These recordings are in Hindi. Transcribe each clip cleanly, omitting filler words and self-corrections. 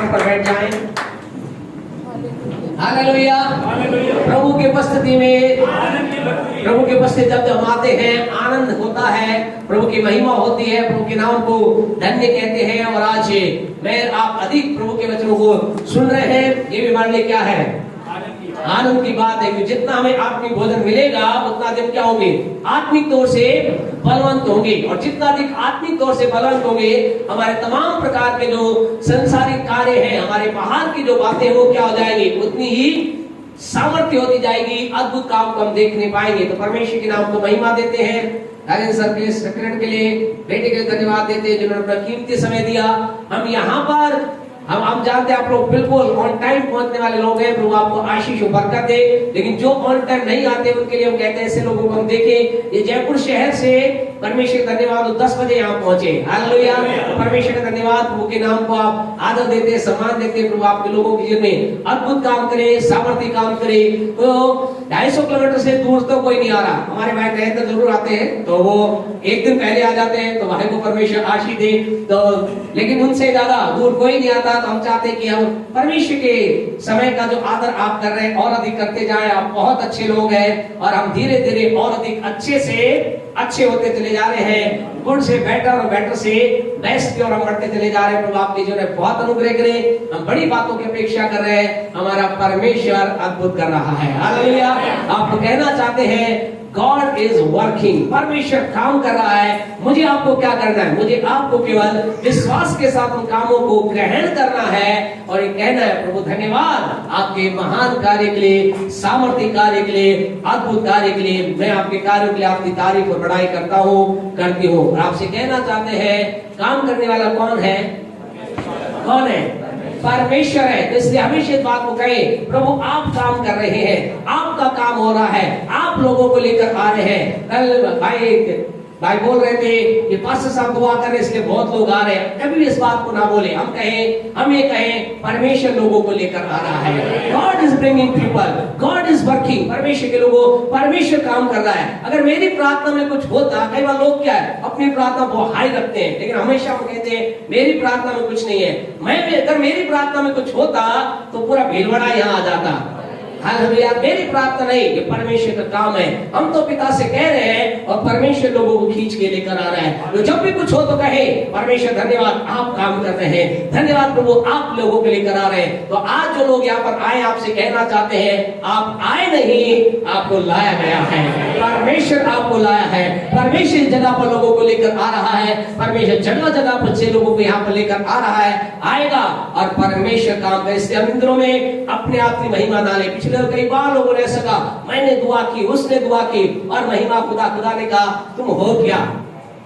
स्थान पर बैठ जाएं। हालेलुया। प्रभु की उपस्थिति में, प्रभु की उपस्थिति जब जब आते हैं आनंद होता है, प्रभु की महिमा होती है, प्रभु के नाम को धन्य कहते हैं। और आज मैं आप अधिक प्रभु के वचनों को सुन रहे हैं, ये भी हमारे लिए क्या है? आनंद की बात है कि जितना हमें आत्मिक भोजन मिलेगा उतना दिन क्या होंगे? आत्मिक तौर से बलवंत होंगे। और जितना अधिक आत्मिक तौर से बलवंत होंगे, हमारे तमाम प्रकार के जो संसारिक कार्य हैं, हमारे बाहर की जो बातें वो क्या हो जाएंगी? उतनी ही सामर्थ्य होती जाएगी, अद्भुत काम को हम देखने पाएंगे। तो परमेश्वर के नाम को महिमा देते हैं। राजन सर के सेक्रेटरी के लिए, बेटे के लिए धन्यवाद देते हैं जिन्होंने अपना कीमती समय दिया। हम यहाँ पर हम जानते हैं आप लोग बिल्कुल ऑन टाइम पहुंचने वाले लोग हैं, प्रभु आपको आशीष और बरकत दे। लेकिन जो ऑन टाइम नहीं आते उनके लिए हम कहते हैं ऐसे लोगों को हम देखें। ये जयपुर शहर से परमेश्वर का धन्यवाद, 10 बजे यहाँ पहुंचे। हालेलुया। परमेश्वर का धन्यवाद, प्रभु के नाम को आप आदर देते, सम्मान देते। प्रभु आपके लोगों के जीवन में अद्भुत काम करे, सामर्थ्य काम करे। तो 250 किलोमीटर से दूर तो कोई नहीं आ रहा। हमारे भाई नरेंद्र जरूर आते हैं, तो वो एक दिन पहले आ जाते हैं, तो भाई को परमेश्वर आशीष दे। तो लेकिन उनसे ज्यादा दूर कोई नहीं आता। तो हम चाहते हैं कि हम परमेश्वर के समय का जो आदर आप कर रहे हैं और अधिक करते जाएं। आप बहुत अच्छे लोग हैं और हम धीरे धीरे और अधिक अच्छे से अच्छे होते चले जा रहे हैं। गुड से बेटर और बेटर से बेस्ट की ओर हम बढ़ते चले जा रहे हैं। प्रभु आपके जो है बहुत अनुग्रह करे। हम बड़ी बातों की अपेक्षा कर रहे हैं, हमारा परमेश्वर अद्भुत कर रहा है। हालेलुया। आप तो कहना चाहते हैं गॉड इज वर्किंग, परमेश्वर काम कर रहा है। मुझे आपको क्या करना है? मुझे आपको केवल विश्वास के साथ उन कामों को ग्रहण करना है और ये कहना है प्रभु धन्यवाद आपके महान कार्य के लिए, सामर्थ्य कार्य के लिए, अद्भुत कार्य के लिए। मैं आपके कार्यों के लिए आपकी तारीफ और बड़ाई करता हूँ, करती हूँ। और आपसे कहना चाहते हैं काम करने वाला कौन है? कौन है? परमेश्वर है। तो इसलिए हमेशा इस बात को कहें, प्रभु आप काम कर रहे हैं, आपका काम हो रहा है, आप लोगों को लेकर आ रहे हैं। कल भाई बोल रहे थे कि पास्टर साहब दुआ कर रहे, इसलिए बहुत लोग आ रहे हैं। कभी भी इस बात को ना बोले, हम ये कहें परमेश्वर लोगों को लेकर आ रहा है। God is bringing people, God is working. परमेश्वर के लोगों, परमेश्वर काम कर रहा है। अगर मेरी प्रार्थना में कुछ होता, कई बार लोग क्या है अपनी प्रार्थना बहुत हाई रखते हैं, लेकिन हमेशा हम कहते हैं मेरी प्रार्थना में कुछ नहीं है। अगर मेरी प्रार्थना में कुछ होता तो पूरा भीड़भाड़ा यहाँ आ जाता। हालेलुया। मेरी प्रार्थना नहीं, ये परमेश्वर का काम है। हम तो पिता से कह रहे हैं और परमेश्वर लोगों को खींच के लेकर आ रहा है। तो जब भी कुछ हो तो कहे परमेश्वर धन्यवाद आप काम कर रहे हैं, धन्यवाद प्रभु आप लोगों को लेकर आ रहे हैं। तो आज जो लोग यहाँ पर आए आपसे कहना चाहते हैं आप आए नहीं, आपको लाया गया है। परमेश्वर आपको लाया है। परमेश्वर इस जगह पर लोगों को लेकर आ रहा है। परमेश्वर जगह जगह पर से लोगों को यहाँ पर लेकर आ रहा है, आएगा और परमेश्वर काम करे। इसलिए हम इंद्रों में अपने आप की महिमा ना ले। पिछले कई बार लोगों ने ऐसा कहा, मैंने दुआ की, उसने दुआ की और महिमा खुदा ने कहा तुम हो क्या?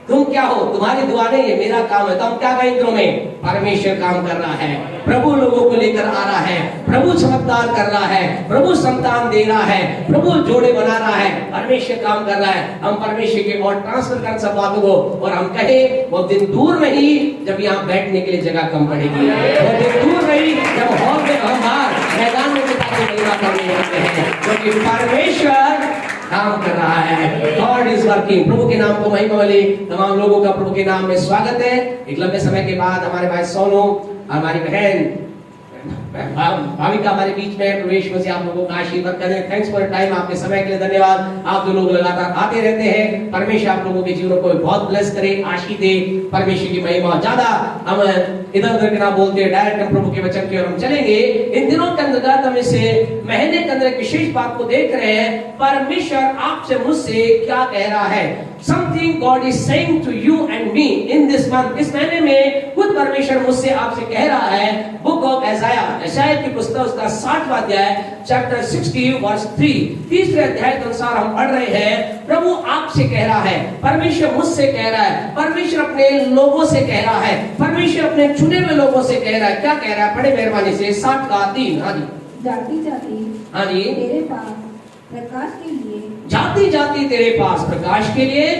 तुम क्या हो? तुम्हारी दुआ नहीं है, मेरा काम है। तो हम क्या कहें इंद्रों में? परमेश्वर काम कर रहा है, प्रभु लोगों को लेकर आ रहा है, प्रभु चमत्कार कर रहा है, प्रभु संतान दे रहा है, प्रभु जोड़े बना रहा है, परमेश्वर काम कर रहा है। हम परमेश्वर के और ट्रांसफर कर सब बातों को और हम कहें वो दिन दूर नहीं जब यहाँ बैठने के लिए जगह कम पड़ेगी। वो दिन दूर नहीं जब हॉल में हम बाहर मैदान में करने लगते हैं, क्योंकि परमेश्वर काम कर रहा है। God is working. प्रभु के नाम को महिमा वाले तमाम लोगों का प्रभु के नाम में स्वागत है। एक लंबे समय के बाद हमारे भाई सोनू, हमारी बहन भाविका हमारे बीच में प्रवेश में से आप लोगों का आशीर्वाद करें। थैंक्स फॉर टाइम, आपके समय के लिए धन्यवाद। आप जो लोग लगातार आते रहते हैं, परमेश्वर आप लोगों के जीवन को बहुत ब्लेस करे, आशीष दे। परमेश्वर की महिमा। ज्यादा हम इधर उधर के ना बोलते, डायरेक्ट हम प्रभु के वचन की ओर हम चलेंगे। इन दिनों के अंतर्गत हम इसे महीने के अंदर एक विशेष बात को देख रहे हैं। परमेश्वर आपसे मुझसे क्या कह रहा है? Something God is saying to you and me in this month. इस महीने में खुद परमेश्वर मुझसे आपसे कह रहा है। बुक ऑफ यशायाह की पुस्तक उसका 60वां अध्याय चैप्टर 60 वर्स 3, तीसरे अध्याय के अनुसार हम पढ़ रहे हैं। प्रभु आपसे कह रहा है, परमेश्वर मुझसे कह रहा है, परमेश्वर अपने लोगों से कह रहा है, परमेश्वर अपने चुने हुए लोगों से कह रहा है। क्या कह रहा है? बड़े मेहरबानी से 60 का 3। हाँ जी। जाति जाति हाँ जी तेरे पास प्रकाश के लिए, जाति जाति तेरे पास प्रकाश के लिए,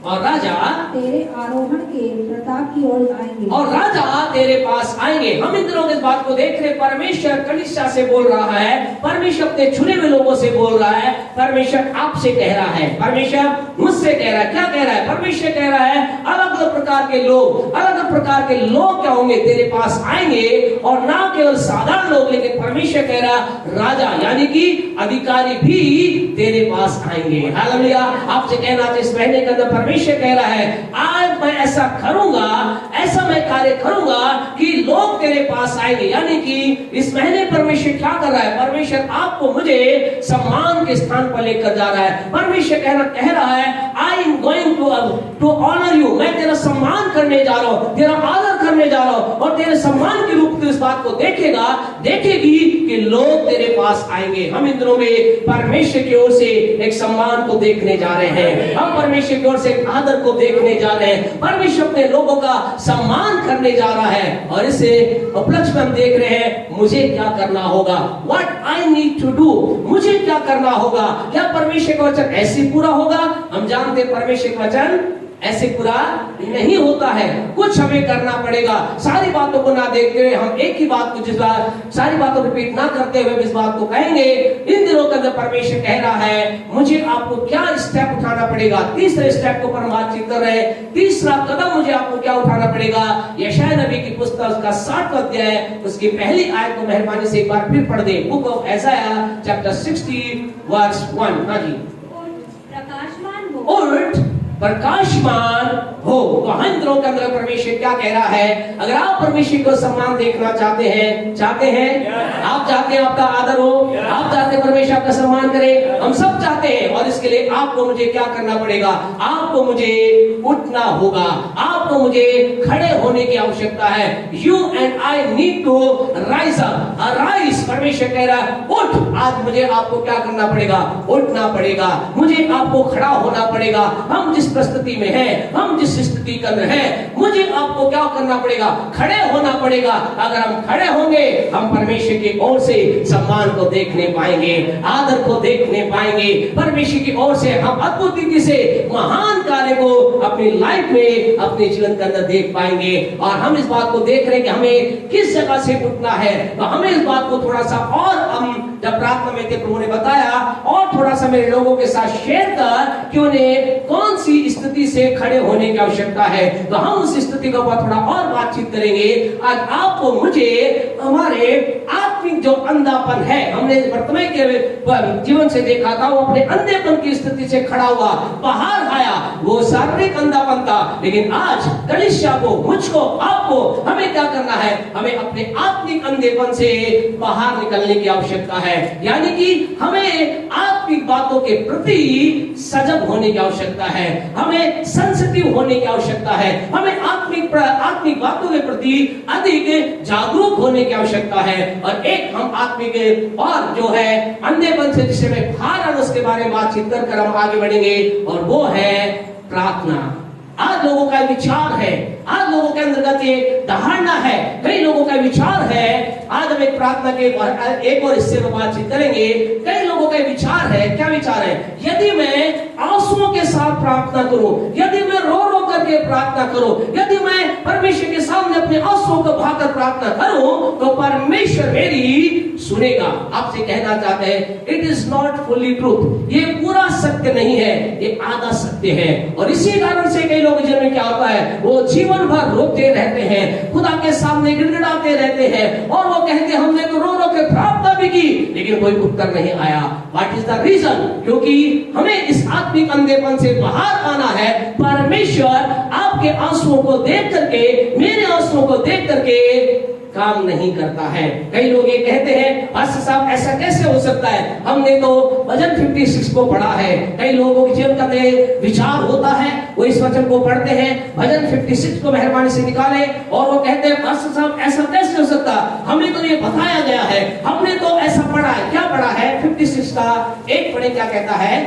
और राजा तेरे आरोहण के प्रताप की ओर आएंगे। और राजा तेरे पास आएंगे। हम इन दिनों इस बात को देख रहे। परमेश्वर कलीसिया से बोल रहा है, परमेश्वर अपने चुने हुए लोगों से बोल रहा है, परमेश्वर आपसे कह रहा है, परमेश्वर मुझसे कह रहा है। क्या कह रहा है? परमेश्वर कह रहा है अलग अलग प्रकार के लोग, अलग अलग प्रकार के लोग क्या होंगे, तेरे पास आएंगे, और ना केवल साधारण लोग, लेकिन परमेश्वर कह रहा राजा यानी कि अधिकारी भी तेरे पास आएंगे। हालेलुया। आपसे कहना चाहिए इस महीने के अंदर परमेश्वर कह रहा है आज मैं ऐसा करूंगा, ऐसा मैं कार्य करूंगा कि लोग तेरे पास आएंगे। यानी कि इस महीने परमेश्वर क्या कर रहा है, परमेश्वर आपको मुझे सम्मान के स्थान पर लेकर जा रहा है। परमेश्वर कह रहा है I am going to honour you, मैं तेरा सम्मान करने जा रहा हूं, तेरा आदर करने जा रहा हूं, और तेरे सम्मान के रूप में इस बात को देखेगी कि लोग तेरे पास आएंगे। हम इन दिनों में परमेश्वर की ओर से एक सम्मान को देखने जा रहे हैं, हम परमेश्वर की ओर से एक आदर को देखने जा रहे हैं। परमेश्वर अपने लोगों का सम्मान करने जा रहा है, और इसे उपलक्ष्य में हम देख रहे हैं मुझे क्या करना होगा, what I need to do, मुझे क्या करना होगा। क्या परमेश्वर का वचन ऐसे पूरा होगा? हम जानते हैं परमेश्वर का वचन ऐसे पूरा नहीं होता है, कुछ हमें करना पड़ेगा। सारी बातों को ना देखते हुए हम एक ही बात को, जिस बार सारी बातों को रिपीट ना करते हुए इस बात को कहेंगे। इन दिनों के अंदर परमेश्वर कह रहा है मुझे आपको क्या स्टेप उठाना पड़ेगा। तीसरे स्टेप को पर हम बातचीत कर रहे हैं। तीसरा कदम मुझे आपको क्या उठाना पड़ेगा। यशायाह नबी की पुस्तक का 60वां अध्याय उसकी पहली आयत को मेहरबानी से एक बार फिर पढ़ दे। बुक ऑफ यशायाह चैप्टर 60 वर्स 1। हाँ जी। प्रकाशमान हो, उठ प्रकाशमान हो। तो हम दिनों के अंदर परमेश्वर क्या कह रहा है, अगर आप परमेश्वर को सम्मान देखना चाहते हैं आप चाहते हैं आपका आदर हो, आप चाहते हैं परमेश्वर आपका सम्मान करे, हम सब चाहते हैं। और इसके लिए आपको मुझे क्या करना पड़ेगा, आपको मुझे उठना होगा, आपको मुझे खड़े होने की आवश्यकता है। You and I need to rise up, arise. परमेश्वर कह रहा है उठ, आज मुझे आपको क्या करना पड़ेगा, उठना पड़ेगा, मुझे आपको खड़ा होना पड़ेगा। हम जिस परिस्थिति में है, हम जिस स्थिति के अंदर है, मुझे आपको क्या करना पड़ेगा, खड़े होना पड़ेगा। अगर हम खड़े होंगे हम परमेश्वर की ओर से सम्मान को देखने पाएंगे, आदर को देखने पाएंगे। परमेश्वर की ओर से हम अद्भुत रीति से महान कार्य को अपनी लाइफ में, अपने जीवन के अंदर देख पाएंगे। और हम इस बात को देख रहे हैं कि हमें किस जगह से उठना है। तो हमें इस बात को थोड़ा सा और, हम जब प्रार्थना में थे प्रभु ने बताया और थोड़ा सा मेरे लोगों के साथ शेयर कर कि उन्हें कौन सी स्थिति से खड़े होने की आवश्यकता है। तो हम उस स्थिति के ऊपर थोड़ा और बातचीत करेंगे। आज आपको मुझे हमारे आत्मिक जो अंधापन है, हमने वर्तमान के जीवन से देखा था, वो अपने अंधेपन की स्थिति से खड़ा हुआ, बाहर आया, वो शारीरिक अंधापन था। लेकिन आज कलीसिया को, मुझको, आपको, हमें क्या करना है, हमें अपने आत्मिक अंधेपन से बाहर निकलने की आवश्यकता है। यानी कि हमें आत्मिक बातों के प्रति सजग होने की आवश्यकता है, हमें सेंसिटिव होने की आवश्यकता है, हमें आत्मिक बातों के प्रति अधिक जागरूक होने की आवश्यकता है। और एक हम आत्मिक और जो है अंधेपन से जिसे मैं बाहर आना, उसके बारे में बातचीत कर हम आगे बढ़ेंगे, और वो है प्रार्थना। आज लोगों का विचार है, आज लोगों के अंतर्गत ये धारणा है, कई लोगों का विचार है। आज हम एक प्रार्थना के एक और हिस्से में बातचीत करेंगे। कई लोगों का विचार है, क्या विचार है, यदि मैं आंसुओं के साथ प्रार्थना करूं, यदि मैं रो रो करके प्रार्थना करूं, यदि मैं परमेश्वर के सामने अपने आंसुओं को बहाकर प्रार्थना करूं, तो परमेश्वर मेरी सुनेगा। आपसे कहना चाहते हैं it is not fully truth, ये पूरा सत्य नहीं है, ये आधा सत्य है। और इसी कारण से कई लोग जीवन में क्या होता है, वो जीवन भर रोते रहते हैं, खुदा के सामने गिड़गिड़ाते रहते हैं, और वो कहते हैं हमने तो रो रो के प्रार्थना भी की लेकिन कोई उत्तर नहीं आया। What is the reason? क्योंकि हमें इस आत्मिक अंधेपन से बाहर आना है। परमेश्वर आपके आंसुओं को देख करके, मेरे आंसुओं को देख करके काम नहीं करता है। कई लोग ये कहते हैं पास्टर साहब ऐसा कैसे हो सकता है, हमने तो भजन 56 को पढ़ा है। कई लोगों के जीवन का विचार होता है, वो इस वचन को पढ़ते हैं, भजन 56 को मेहरबानी से निकाले, और वो कहते हैं पास्टर साहब ऐसा कैसे हो सकता, हमें तो ये बताया गया है, हमने तो ऐसा पढ़ा है। क्या पढ़ा है? 56 का एक पढ़े, क्या कहता है?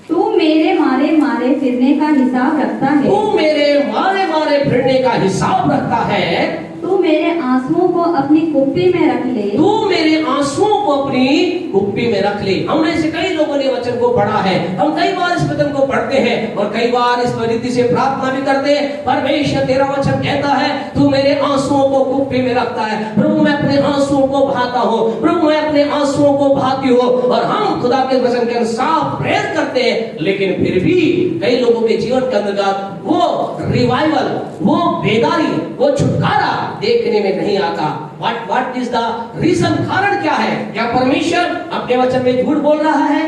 तू मेरे मारे मारे फिरने का हिसाब रखता है, तू मेरे मारे मारे फिरने का हिसाब रखता है। तू मेरे आंसुओं को अपनी कुप्पी में रख ले। तू मेरे आंसुओं को अपनी कुप्पी में रख ले। हमने से कई लोगों ने वचन को पढ़ा है, हम कई बार इस वचन को पढ़ते हैं और कई बार इस रीति से प्रार्थना भी करते हैं। परमेश्वर तेरा वचन कहता है तू मेरे आंसुओं को कुप्पी में रखता है। प्रभु मैं अपने आंसुओं को बहाता हूँ, प्रभु मैं अपने आंसुओं को बहाती हूँ। और हम खुदा के वचन के अनुसार प्रेयर करते हैं, लेकिन फिर भी कई लोगों के जीवन के अंतर्गत वो रिवाइवल, वो बेदारी, वो छुटकारा देखने में नहीं आता। What is the reason? कारण क्या है? क्या परमेश्वर अपने वचन में झूठ बोल रहा है?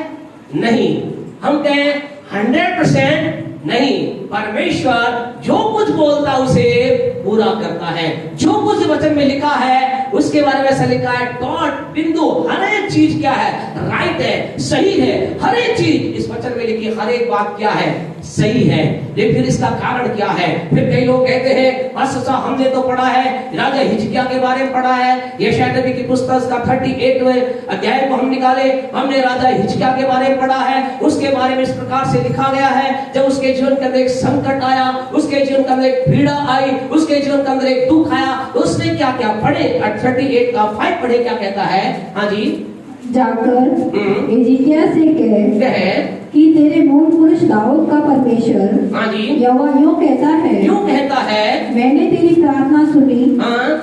नहीं। हम कहें 100% नहीं। परमेश्वर जो कुछ बोलता है उसे पूरा करता है। जो कुछ वचन में लिखा है उसके बारे में ऐसा लिखा है, डॉट बिंदु हर एक चीज क्या है, राइट है, सही है। हर एक चीज इस वचन में लिखी, हर एक बात क्या है, सही है। लेकिन फिर इसका कारण क्या है? फिर कई लोग कहते हैं अच्छा हमने तो पढ़ा है, राजा हिजकिय्याह के बारे में पढ़ा है, यशायाह नबी की पुस्तक का 38वें अध्याय को हम निकाले, हमने राजा हिजकिय्याह के बारे में पढ़ा है। उसके बारे में इस प्रकार से लिखा गया है, जब उसके जीवन के अंदर एक संकट आया, उसके जीवन के अंदर एक पीड़ा आई, उसके जीवन के अंदर एक दुख आया, उसने क्या क्या पढ़े? 38 का 5 पढ़े, क्या कहता है? हाँ जी, जाकर हिजकिय्याह से कह कि तेरे मूल पुरुष दाऊद का परमेश्वर हाँ जी यहोवा यूं कहता है, मैंने तेरी प्रार्थना सुनी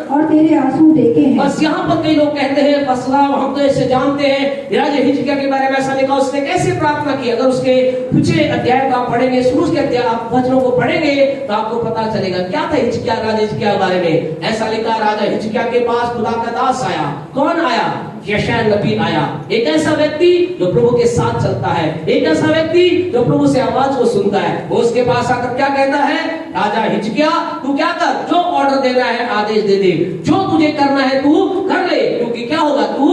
और तेरे आंसू देखे हैं। बस यहाँ पर कई लोग कहते हैं बस हम तो ऐसे जानते हैं राजा हिजकिय्याह के बारे में ऐसा लिखा, उसने कैसे प्रार्थना की। अगर उसके पिछले अध्याय को आप पढ़ेंगे, शुरू के अध्याय आप वचनों को पढ़ेंगे तो आपको पता चलेगा क्या था हिजकिय्याह, राजा हिजकिय्याह के बारे में ऐसा लिखा, राजा हिजकिय्याह के पास खुदा का दास आया। कौन आया? यशायाह नबी आया। एक ऐसा व्यक्ति जो प्रभु के साथ चलता है, एक ऐसा व्यक्ति जो प्रभु से आवाज को सुनता है। वो उसके पास आकर क्या कहता है? राजा हिजकिय्याह तू क्या कर, जो ऑर्डर देना है आदेश दे दे, जो तुझे करना है तू कर ले, क्योंकि क्या होगा, तू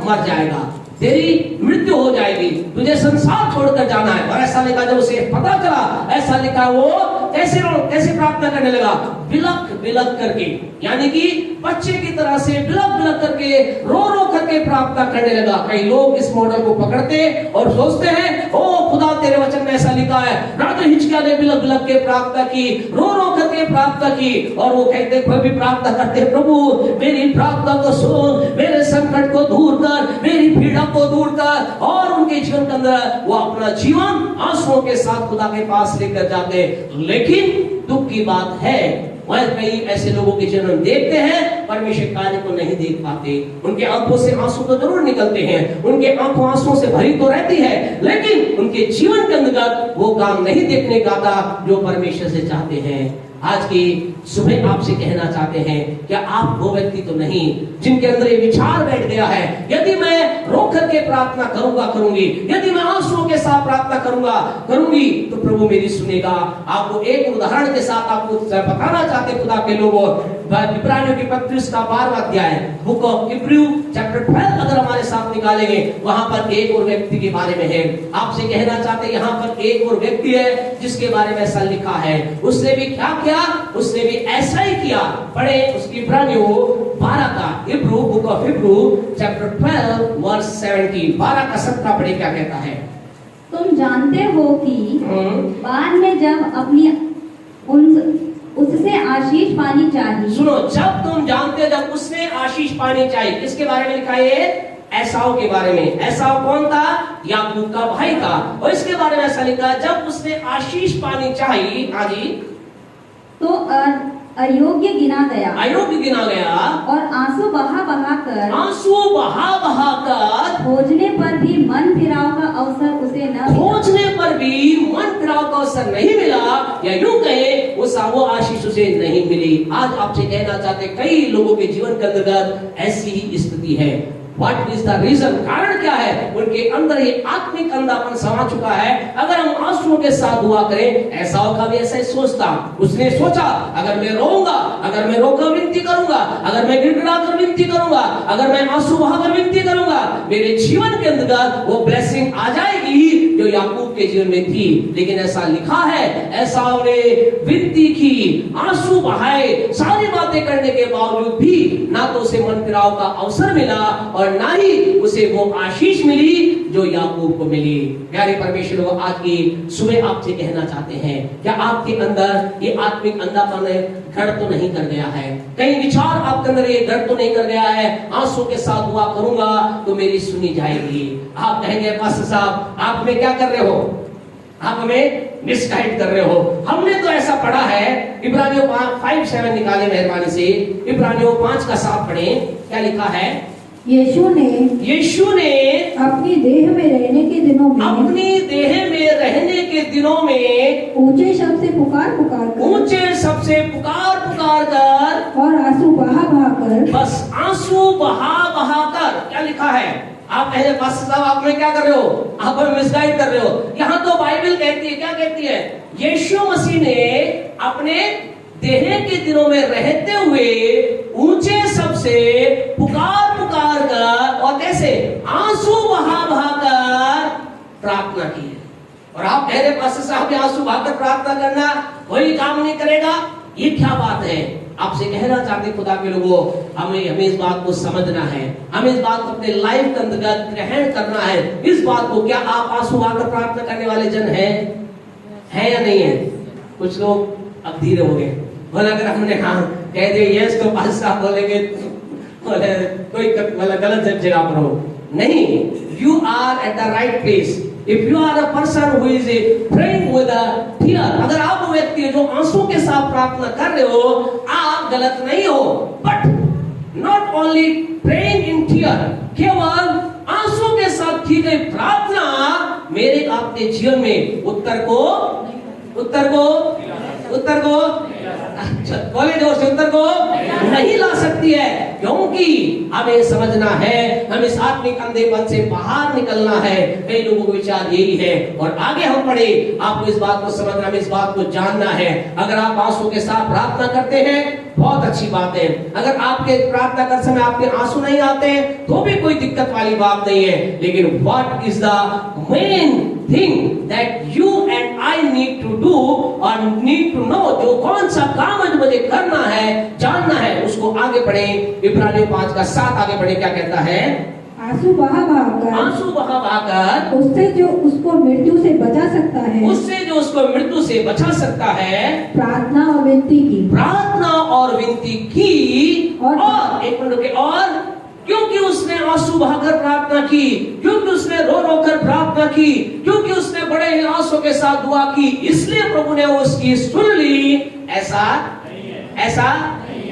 मर जाएगा, तेरी मृत्यु हो जाएगी, तुझे संसार छोड़कर जाना है। और ऐसा लिखा, जब उसे पता चला, ऐसा लिखा वो कैसे प्रार्थना करने लगा? बिलक बिलक करके, यानी कि बच्चे की तरह से बिलक बिलक करके, रो रो करके प्रार्थना करने लगा। कई लोग इस मॉडल को पकड़ते और सोचते हैं ओ खुदा तेरे वचन में ऐसा लिखा है। राजा हिजकिय्याह ने बिलक बिलक के प्रार्थना की, रो रो करके प्रार्थना की, और वो कहते भी प्रार्थना करते, प्रभु मेरी प्रार्थना को सुन, मेरे संकट को दूर कर, मेरी पीड़ा को दूर कर। और उनके जीवन के अंदर वो अपना जीवन आंसुओं के साथ खुदा के पास लेकर जाते। लेकिन दुख की बात है, वह कई ऐसे लोगों के जीवन देखते हैं, परमेश्वर कार्य को नहीं देख पाते। उनके आंखों से आंसू तो जरूर निकलते हैं, उनके आंखों आंसुओं से भरी तो रहती है, लेकिन उनके जीवन के अंदर वो काम नहीं देखने का था जो परमेश्वर से चाहते हैं। आज की सुबह आपसे कहना चाहते हैं, क्या आप वो व्यक्ति तो नहीं जिनके अंदर ये विचार बैठ गया है, यदि मैं रो करके प्रार्थना करूंगी, यदि मैं आंसुओं के साथ प्रार्थना करूंगी तो प्रभु मेरी सुनेगा। आपको एक उदाहरण के साथ आपको बताना चाहते खुदा के लोगों, इब्रानियों की पत्री का 12वां अध्याय, बुक ऑफ इब्रू चैप्टर 12 अगर हमारे साथ निकालेंगे, वहां पर एक और व्यक्ति के बारे में है। आपसे कहना चाहते यहाँ पर एक और व्यक्ति है जिसके बारे में ऐसा लिखा है, उसने भी क्या किया, उसने भी ऐसा ही किया। पढ़े उसकी इब्रानियों 12 का, इब्रू बुक ऑफ इब्रू चैप्टर 12 वर्स 17, 12 का 17 पढ़े, क्या कहता है? तुम जानते हो कि बाद में जब अपनी उससे आशीष पानी चाहिए। सुनो, जब तुम जानते हो, जब उसने आशीष पानी चाहिए, किसके बारे में लिखा है? एसाव के बारे में। एसाव कौन था? याकूब का भाई था। और इसके बारे में ऐसा लिखा, जब उसने आशीष पानी चाहिए आजी तो अयोग्य गिना गया, और आंसू बहा बहा कर खोजने पर भी मन फिराव का अवसर उसे नहीं मिला, या यूं कहे वो आशीष उसे नहीं मिली। आज आपसे कहना चाहते, कई लोगों के जीवन के अंदर ऐसी ही स्थिति है। What is the reason? कारण क्या है? उनके अंदर ये आत्मिक अंधापन समा चुका है। अगर हम आंसुओं के साथ दुआ करें, एसाव का भी ऐसा ही सोचता। उसने सोचा, अगर मैं रोऊंगा, अगर मैं रोकर विनती करूंगा, अगर मैं गिड़गिड़ाकर विनती करूंगा, अगर मैं आंसू बहाकर विनती करूंगा, मेरे जीवन के अंदर वो ब्लेसिंग आ जाएगी जो याकूब के जीवन में थी। लेकिन ऐसा लिखा है, एसाव ने विनती की, आंसू आंसू बहाए, सारी बातें करने के बावजूद भी ना तो उसे मन फिराव का अवसर मिला और ना ही उसे वो आशीष मिली जो याकूब को मिली। प्यारे परमेश्वर, वो आज की सुबह आपसे कहना चाहते हैं, क्या आपके अंदर ये आत्मिक अंधापन घर तो नहीं कर गया है? कहीं विचार आपके अंदर ये घर तो नहीं कर गया है, आंसू के साथ दुआ करूंगा तो मेरी सुनी जाएगी? आप कहेंगे पास्टर साहब आप हमें क्या कर रहे हो, आप हमें मिसगाइड कर रहे हो। हमने तो ऐसा पढ़ा है, इब्रानियों 5:7 निकाले मेहरबानी से, इब्रानियों 5:7 पढ़ें, क्या लिखा है? यीशु ने अपनी देह में रहने के दिनों में ऊंचे शब्द से पुकार पुकार कर और आंसू बहा कर, बस आंसू बहा कर, क्या लिखा है? आप कहेंगे पास्टर साहब आप में क्या कर रहे हो, आप हमें मिसगाइड कर रहे हो। यहाँ तो बाइबल कहती है, क्या कहती है? यीशु मसीह ने अपने देह के दिनों में रहते हुए ऊंचे शब्द से पुकार कर और कैसे आंसू बहा कर प्रार्थना की है। और आप कह रहे पास्टर साहब आंसू बहाकर प्रार्थना करना कोई काम नहीं करेगा, ये क्या बात है? आपसे कहना चाहते खुदा के लोगों, हमें इस बात को समझना है, हमें इस बात को अपने लाइफ के अंतर्गत ग्रहण करना है। इस बात को, क्या आप आंसू बहाकर प्रार्थना करने वाले जन हैं या नहीं है? कुछ लोग अब धीरे हो गए, बोला अगर हमने हाँ कह दिया यस तो पास्टर साहब बोलेंगे कोई गलत जगह पर हो। नहीं, you are at the right place. If you are a person who is praying with a tear, अगर आप वो व्यक्ति है जो आंसू के साथ प्रार्थना कर रहे हो, आप गलत नहीं हो। But not only praying in tear, केवल आंसू के साथ की गई प्रार्थना मेरे आपके जीवन में उत्तर को बोले जोर से उत्तर को नहीं ला सकती है, क्योंकि हमें समझना है, हम इस आत्मिक अंधेपन से बाहर निकलना है। कई लोगों का विचार यही है। और आगे हम पढ़े, आपको इस बात को समझना, हमें इस बात को जानना है। अगर आप आंसू के साथ प्रार्थना करते हैं बहुत अच्छी बात है। अगर आपके प्रार्थना कर समय आपके आंसू नहीं आते हैं तो भी कोई दिक्कत वाली बात नहीं है। लेकिन what is the main thing that you and I need to do और नीड टू नो, जो कौन सा काम है जो मुझे करना है, जानना है, उसको आगे पढ़े। इब्रानियों 5:7 आगे पढ़े, क्या कहता है? आंसू बहा कर उससे जो उसको मृत्यु से बचा सकता है, प्रार्थना और विनती की और एक मिनट रुके, और क्योंकि उसने आंसू बहाकर प्रार्थना की, क्योंकि उसने रो कर प्रार्थना की, क्योंकि उसने बड़े ही आंसू के साथ दुआ की, इसलिए प्रभु ने उसकी सुन ली। ऐसा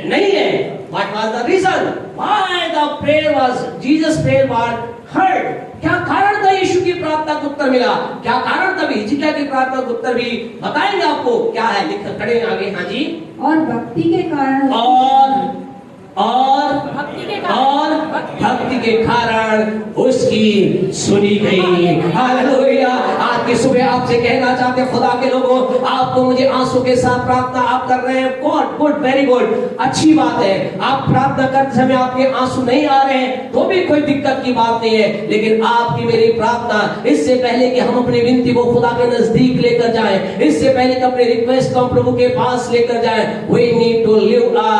नहीं है। What was the reason? Why the prayer was Jesus' prayer was heard? क्या कारण था यीशु की प्रार्थना को उत्तर मिला? क्या कारण था? हिजकिय्याह की प्रार्थना को उत्तर भी बताएंगे आपको। क्या है, लिख खड़े आगे। हाँ जी। और भक्ति के कारण भक्ति के कारण उसकी सुनी गई। हालेलुया। आज की सुबह आपसे कहना चाहते हैं खुदा के लोगों, आपको मुझे आंसू के साथ प्रार्थना आप कर रहे हैं, गुड, वेरी गुड, अच्छी बात है। आप प्रार्थना करते समय आपके आंसू नहीं आ रहे हैं तो भी कोई दिक्कत की बात नहीं है। लेकिन आपकी मेरी प्रार्थना, इससे पहले कि हम अपनी विनती को खुदा के नजदीक लेकर जाएं, इससे पहले कि अपने रिक्वेस्ट को प्रभु के पास लेकर जाएं, we need to live a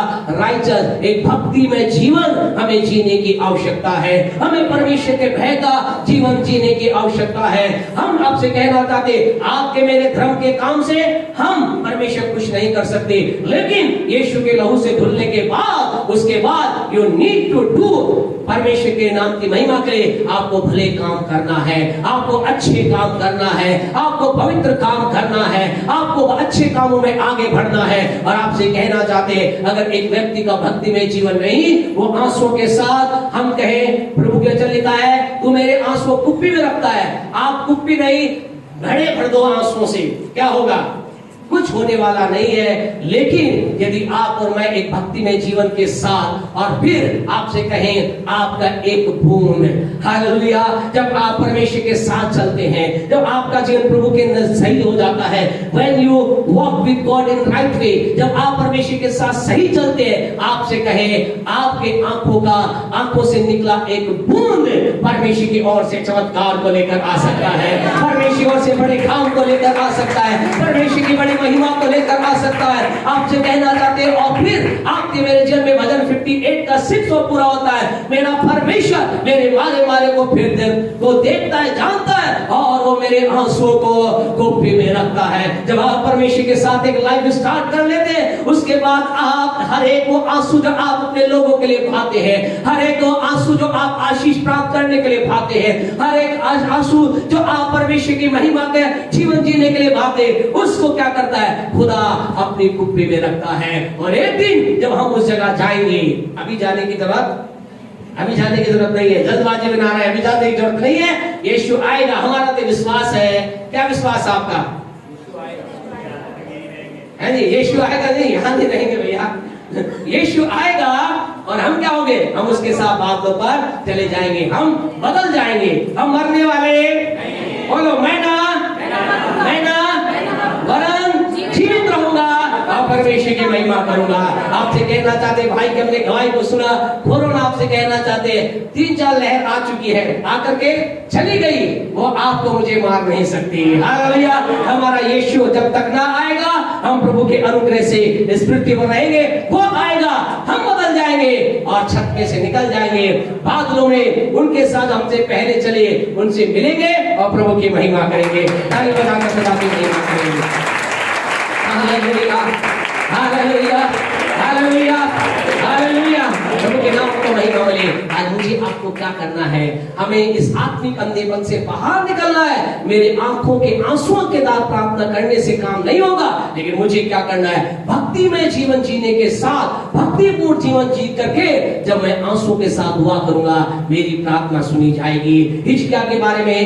righteous, एक भक्ति में जीवन हमें जीने की आवश्यकता है। हमें परमेश्वर के भय का जीवन जीने की आवश्यकता है। हम आपसे कहना चाहते, आपके मेरे धर्म के काम से हम परमेश्वर खुश नहीं कर सकते, लेकिन यीशु के लहू से धुलने के बाद, उसके बाद यू नीड टू डू, परमेश्वर के नाम की महिमा के लिए आपको भले काम करना है, आपको अच्छे काम करना है, आपको पवित्र काम करना है, आपको अच्छे कामों में आगे बढ़ना है। और आपसे कहना चाहते हैं, अगर एक व्यक्ति का भक्ति में जीवन नहीं, वो आंसू के साथ हम कहें, प्रभु के वचन लिखा है, तू मेरे आंसू कुप्पी में रखता है। आप कुप्पी नहीं, घड़े भर दो आंसुओं से, क्या होगा? कुछ होने वाला नहीं है। लेकिन यदि आप और मैं एक भक्ति में जीवन के साथ, और फिर आपसे कहें आपका एक बूंद, हालेलुया, जब आप परमेश्वर के साथ चलते हैं, जब आपका जीवन प्रभु के नजदीक सही हो जाता है, when you walk with God in right way, जब आप परमेश्वर के साथ सही चलते हैं, आपसे कहें आपके आंखों से निकला एक बूंद परमेश्वर की ओर से चमत्कार को लेकर आ सकता है, परमेश्वर की ओर से बड़े काम को लेकर आ सकता है, परमेश्वर की बड़ी महिमा को लेकर आ सकता है। आपसे कहना चाहता जाते हैं और फिर आपके मेरे जीवन में भजन 58 का 6 पूरा होता है। मेरा परमेश्वर मेरे मारे मारे को फिर वो देखता है, जानता है और वो मेरे आंसुओं को गोपी में रखता है। जब आप परमेश्वर के साथ एक लाइफ स्टार्ट कर लेते हैं, उसके बाद आप हर एक वो आंसू जो आप अपने लोगों के लिए बहाते हैं, हर एक वो आंसू जो आप आशीष प्राप्त करने के लिए बहाते हैं, हर एक आंसू जो आप परमेश्वर की महिमा के जीवन जीने के लिए बहाते, उसको क्या करता है? खुदा अपनी कुप्पी में रखता है। और एक दिन जब हम उस जगह जाएंगे, अभी जाने की जरूरत नहीं है, जल्दबाजी में ना रहे, अभी जाने की जरूरत नहीं है। यीशु आएगा, हमारा तो विश्वास है। क्या विश्वास है आपका? है जी, यीशु आएगा नहीं, यहाँ नहीं रहेंगे भैया। यीशु आएगा और हम क्या होंगे? हम उसके साथ बातों पर चले जाएंगे, हम बदल जाएंगे, हम मरने वाले बोलो मैं ना वरन जीवित रहूंगा और परमेश्वर की महिमा करूंगा। आपसे कहना चाहते भाई कि हमने गवाही को सुना, कोरोना आपसे कहना चाहते 3-4 लहर आ चुकी है, आकर के चली गई, वो आपको मुझे मार नहीं सकती। हालेलुया। हमारा यीशु जब तक ना आएगा, हम प्रभु के अनुग्रह से इस पृथ्वी पर रहेंगे। वो आएगा, हम बदल जाएंगे और छत में से निकल जाएंगे, बादलों में उनके साथ हमसे पहले चले, उनसे मिलेंगे और प्रभु की महिमा करेंगे। ताली बजाकर खुदा की महिमा करेंगे। Hallelujah, hallelujah, hallelujah, hallelujah. प्रभु के नाम को महिमा मिले। आज मुझे आपको क्या करना है? हमें इस आत्मिक अंधेपन से बाहर निकलना है। मेरे आंखों के आंसुओं के दाग प्रार्थना करने से काम नहीं होगा, लेकिन मुझे क्या करना है? भक्ति में जीवन जीने के साथ, भक्तिपूर्ण जीवन जी करके जब मैं आंसुओं के साथ दुआ करूंगा, मेरी प्रार्थना सुनी जाएगी। हिजकिय्याह के बारे में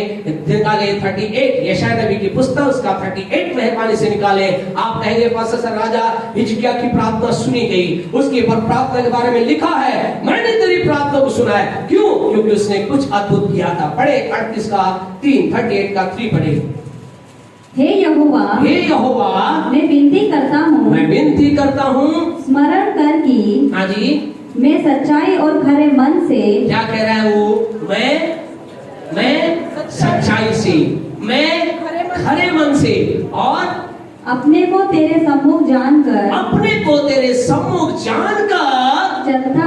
निकाले 38, यशायाह नबी की पुस्तक उसका 38 मेहरबानी से निकाले। आप कहेंगे पास्टर राजा हिजकिय्याह की प्रार्थना सुनी गई, उसके पर प्रार्थना के बारे में लिखा है, मैंने तेरी प्रार्थना को सुना है। क्यों? क्योंकि उसने कुछ अद्भुत किया था। पढ़े 38 का 3, 38 का 3 पढ़े। हे यहोवा, मैं विनती करता हूँ, स्मरण कर कि हाँ जी, मैं सच्चाई और खरे मन से, क्या कह रहा है वो? मैं सच्चाई से, मैं खरे मन से और अपने को तेरे सम्मुख जानकर चलता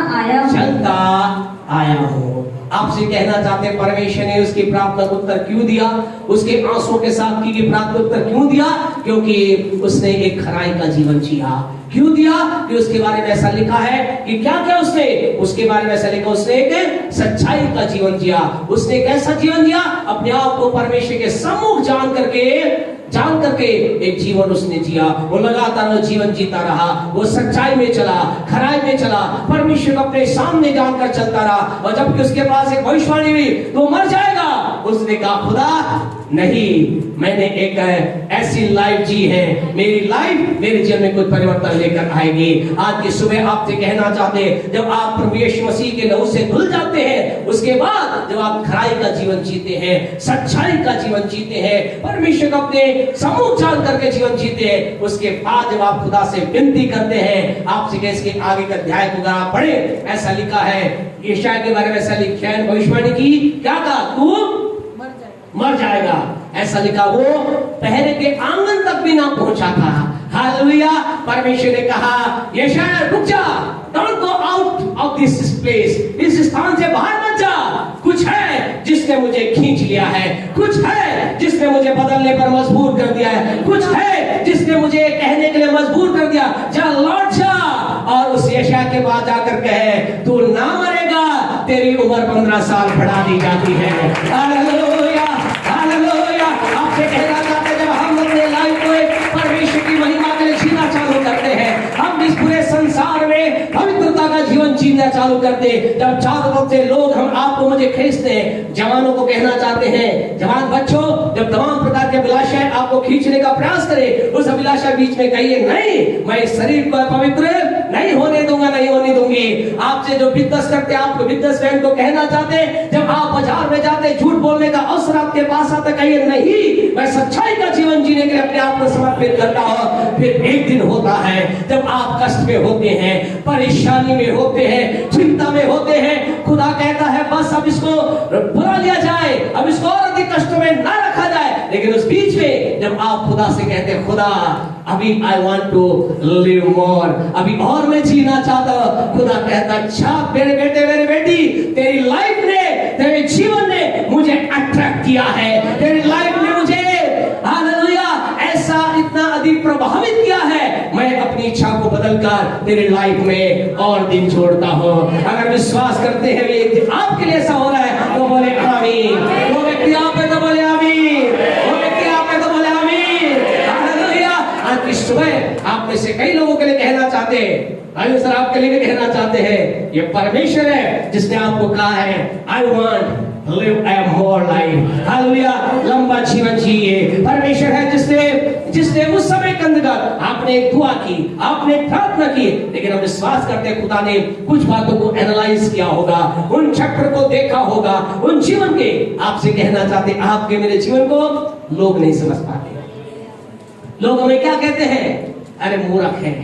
आया हूँ। आपसे कहना चाहते हैं परमेश्वर ने उसकी प्रार्थना को उत्तर क्यों दिया? उसके आंसुओं के साथ की प्रार्थना को उत्तर क्यों दिया? क्योंकि उसने एक खराई का जीवन जिया। क्यों दिया? कि उसके बारे में ऐसा लिखा है कि क्या क्या उसके बारे में ऐसा लिखा, उसने एक सच्चाई का जीवन जिया। उसने कैसा जीवन जिया? अपने आप को परमेश्वर के सम्मुख जान करके एक जीवन उसने जिया। वो लगातार वो जीवन जीता रहा, वो सच्चाई में चला, खराई में चला, परमेश्वर को अपने सामने जानकर चलता रहा। और जबकि उसके पास एक भविष्यवाणी हुई तो मर जाएगा, उसने कहा खुदा नहीं, मैंने एक ऐसी लाइफ जी है, मेरी लाइफ मेरे जीवन में कुछ परिवर्तन लेकर आएगी। आज की सुबह आपसे कहना चाहते हैं, जब आप प्रभु यीशु मसीह के लहू से धुल जाते हैं, उसके बाद जब आप खराई का जीवन जीते हैं, सच्चाई का जीवन जीते हैं, परमेश्वर को अपने समूह जान करके जीवन जीते हैं, उसके बाद जब आप खुदा से विनती करते हैं, आपसे इसके आगे का अध्याय को आप पढ़े, ऐसा लिखा है यशायाह के बारे में, ऐसा लिखा है भविष्यवाणी की, क्या कहा? तू मर जाएगा, ऐसा लिखा। वो पहरे के आंगन तक भी ना पहुंचा था। हालेलुया। परमेश्वर ने कहा यशायाह रुक जा, don't go out of this place, इस स्थान से बाहर मत जा। कुछ है जिसने मुझे खींच लिया है, कुछ है जिसने मुझे बदलने पर मजबूर कर दिया है, कुछ है जिसने मुझे कहने के लिए मजबूर कर दिया, जा लौट जा। और उस यशायाह के बाद जाकर कहे तू ना मरेगा, तेरी उम्र 15 साल बढ़ा दी जाती है। Hallelujah, hallelujah. आपसे कहना चाहते हैं, जब हम अपने लाइफ को परमेश्वर की महिमा के लिए जीना चालू करते हैं, हम इस पूरे संसार में पवित्रता का जीवन जीना चालू करते हैं, जब चारों तरफ से लोग हम आपको मुझे खींचते हैं। जवानों को कहना चाहते हैं, जवान बच्चों, जब तमाम प्रकार के अभिलाषाएं आपको खींचने का प्रयास करें, उस अभिलाषा बीच में कहिए नहीं, मैं इस शरीर को पवित्र नहीं होने दूंगा, नहीं होने दूंगी। आपसे जो बिजनेस करते हैं, आपको बिजनेसमैन को कहना चाहते हैं, जब आप बाजार में जाते झूठ बोलने का अवसर आपके पास आता, कहिए नहीं, मैं सच्चाई का जीवन जीने के लिए अपने आप को समर्पित करता हो। फिर एक दिन होता है जब आप कष्ट में होते हैं, परेशानी में होते हैं, चिंता में होते हैं, खुदा कहता है बस अब इसको बुला लिया जाए, अब इसको और अधिक कष्टों में ना रखा जाए। लेकिन उस बीच में जब आप खुदा से कहते हैं खुदा अभी I want to live more, अभी और मैं जीना चाहता हूं, खुदा कहता अच्छा मेरे बेटे मेरी बेटी, तेरी लाइफ ने, तेरे जीवन ने मुझे अट्रैक्ट किया है, तेरी लाइफ ने मुझे हालेलुया ऐसा इतना अधिक प्रभावित किया है, मैं अपनी इच्छा को बदलकर तेरी लाइफ में और दिन छोड़ता हूं। अगर विश्वास करते हैं ये आपके लिए ऐसा हो रहा है तो बोले आमीन। वो व्यक्ति आप है तो बोले आमीन, वो व्यक्ति आप है तो बोले आमीन। हालेलुया। आज की सुबह आप में से कई लोगों के लिए कहना चाहते हैं, अरे सर आपके लिए भी कहना चाहते हैं, ये परमेश्वर है जिसने आपको कहा है I want live A more life. Hallelujah. लंबा जीवन जिए। परमेश्वर है जिसने उस समय के अंदर आपने एक दुआ की, आपने प्रार्थना की, लेकिन हम विश्वास करते हैं खुदा ने कुछ बातों को एनालाइज किया होगा, उन चक्र को देखा होगा, उन जीवन के आपसे कहना चाहते आपके मेरे जीवन को लोग नहीं समझ पाते। लोग हमें क्या कहते हैं, अरे मूर्ख है,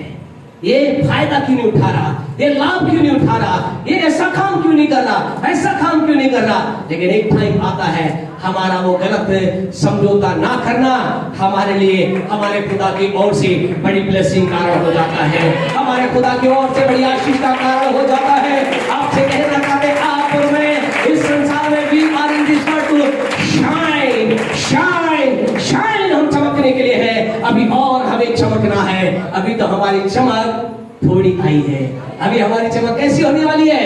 ये फायदा क्यों नहीं उठा रहा, ये लाभ क्यों नहीं उठा रहा, ये ऐसा काम क्यों नहीं कर रहा, ऐसा काम क्यों नहीं कर रहा। लेकिन एक टाइम आता है हमारा वो गलत समझौता ना करना हमारे लिए हमारे खुदा की ओर से बड़ी ब्लेसिंग कारण हो जाता है, हमारे खुदा की ओर से बड़ी आशीष का कारण हो जाता है। आपसे कहना चाहते आप और मैं इस संसार में we are in this world to shine shine shine, हम चमकने के लिए है, अभी और हमें चमकना है। अभी तो हमारी चमक थोड़ी आई है, अभी हमारी चमक कैसी होने वाली है,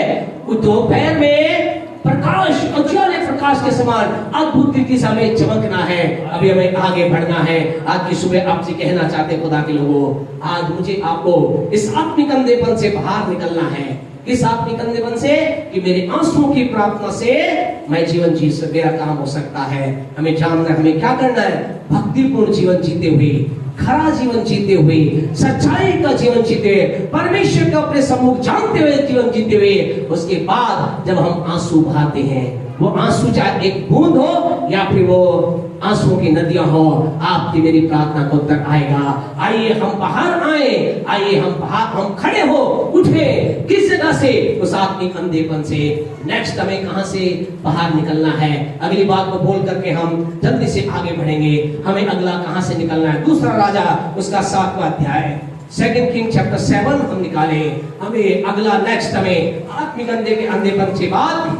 दोपहर में प्रकाश उज्ज्वल प्रकाश के समान अद्भुत रीति से हमें चमकना है, अभी हमें आगे बढ़ना है। आज की सुबह आपसे कहना चाहते खुदा के लोगों, आज मुझे आपको इस आत्मिक अंधेपन से बाहर निकलना है, इस आत्मिक अंधेपन से कि मेरे आंसुओं की प्रार्थना से मैं जीवन जी मेरा काम हो सकता है। हमें जानना है हमें क्या करना है, भक्तिपूर्ण जीवन जीते हुए, खरा जीवन जीते हुए, सच्चाई का जीवन जीते हुए, परमेश्वर को अपने सम्मुख जानते हुए जीवन जीते हुए, उसके बाद जब हम आंसू बहाते हैं, वो आंसू चाहे एक बूंद हो या फिर वो आंसुओं की नदियां हो, आपकी मेरी प्रार्थना को उत्तर आएगा। आइए हम बाहर आए, आइए हम बाहर हम खड़े हो उठे, किस जगह से, उस आत्मिक अंधेपन से। नेक्स्ट हमें कहां से बाहर निकलना है, अगली बात को बोल करके हम जल्दी से आगे बढ़ेंगे। हमें अगला कहां से निकलना है, दूसरा राजा उसका 7वां अध्याय 2 किंग चैप्टर 7 हम निकाले। हमें अगला नेक्स्ट हमें आत्मिक अंधेपन से बाद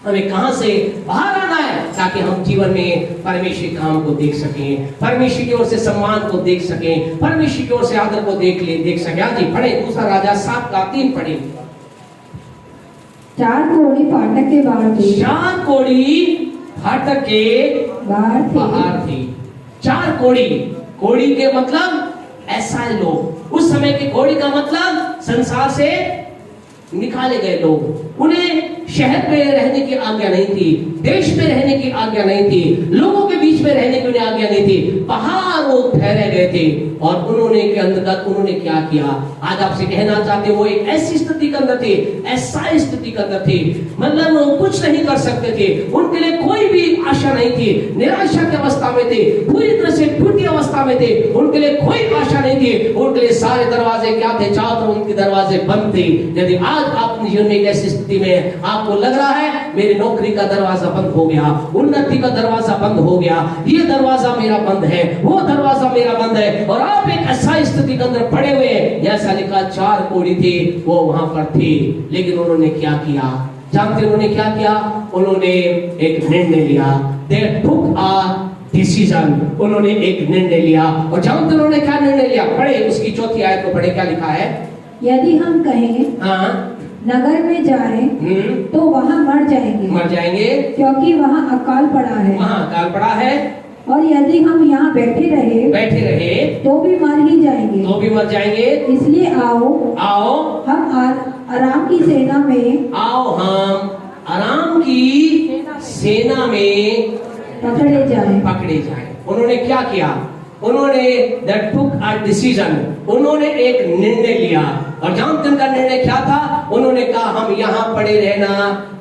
हमें कहां से बाहर आना है, ताकि हम जीवन में परमेश्वर काम को देख सकें, परमेश्वर की ओर से सम्मान को देख सकें, परमेश्वर की ओर से आदर को देख सकें। हाँ जी पढ़े, दूसरा राजा 7:3 पढ़े। 4 कोड़ी फाटक के बाहर थे, 4 कोड़ी फाटक के बाहर थी। 4 कोड़ी के मतलब ऐसा लोग, उस समय के कोड़ी का मतलब संसार से निकाले गए लोग। उन्हें शहर में रहने की आज्ञा नहीं थी, देश में रहने की आज्ञा नहीं थी, लोगों के बीच में रहने की उन्हें आज्ञा नहीं थी, बाहर वो ठहरे गए थे। और उन्होंने के अंतर्गत उन्होंने क्या किया, आज आपसे कहना चाहते वो एक ऐसी स्थिति के अंदर थे, ऐसा स्थिति के अंदर थे, मतलब वो कुछ नहीं कर सकते थे, उनके लिए कोई भी आशा नहीं थी, निराशा की अवस्था में थे, पूरी तरह से टूटी अवस्था में थे, उनके लिए कोई आशा नहीं थी, उनके लिए सारे दरवाजे क्या थे, चारों तरफ उनके दरवाजे बंद थे। यदि आज आप अपने जीवन में एक ऐसी स्थिति में आपको लग रहा है मेरी नौकरी का दरवाजा बंद हो गया, उन्नति का दरवाजा बंद हो गया, ये दरवाजा मेरा बंद है, वो दरवाजा मेरा बंद है, और आप एक ऐसा स्थिति के अंदर पड़े हुए, जैसा लिखा 4 कोड़ी थी वो वहां पर थी। लेकिन उन्होंने क्या किया, जानते उन्होंने क्या किया, उन्होंने एक निर्णय लिया। They took a decision, उन्होंने एक निर्णय लिया। और जानते उन्होंने क्या निर्णय लिया, पढ़े उसकी 4थी आयत को पढ़े, क्या लिखा है। यदि हम कहें हाँ नगर में जाएं तो वहाँ मर जाएंगे क्योंकि वहाँ अकाल पड़ा है, वहाँ अकाल पड़ा है। और यदि हम यहाँ बैठे रहे तो भी मर ही जाएंगे, इसलिए आओ हम आराम की सेना में पकड़े जाएं। उन्होंने क्या किया, उन्होंने that took a decision, उन्होंने एक निर्णय लिया। और जानते उनका निर्णय क्या था, उन्होंने कहा हम यहाँ पड़े रहना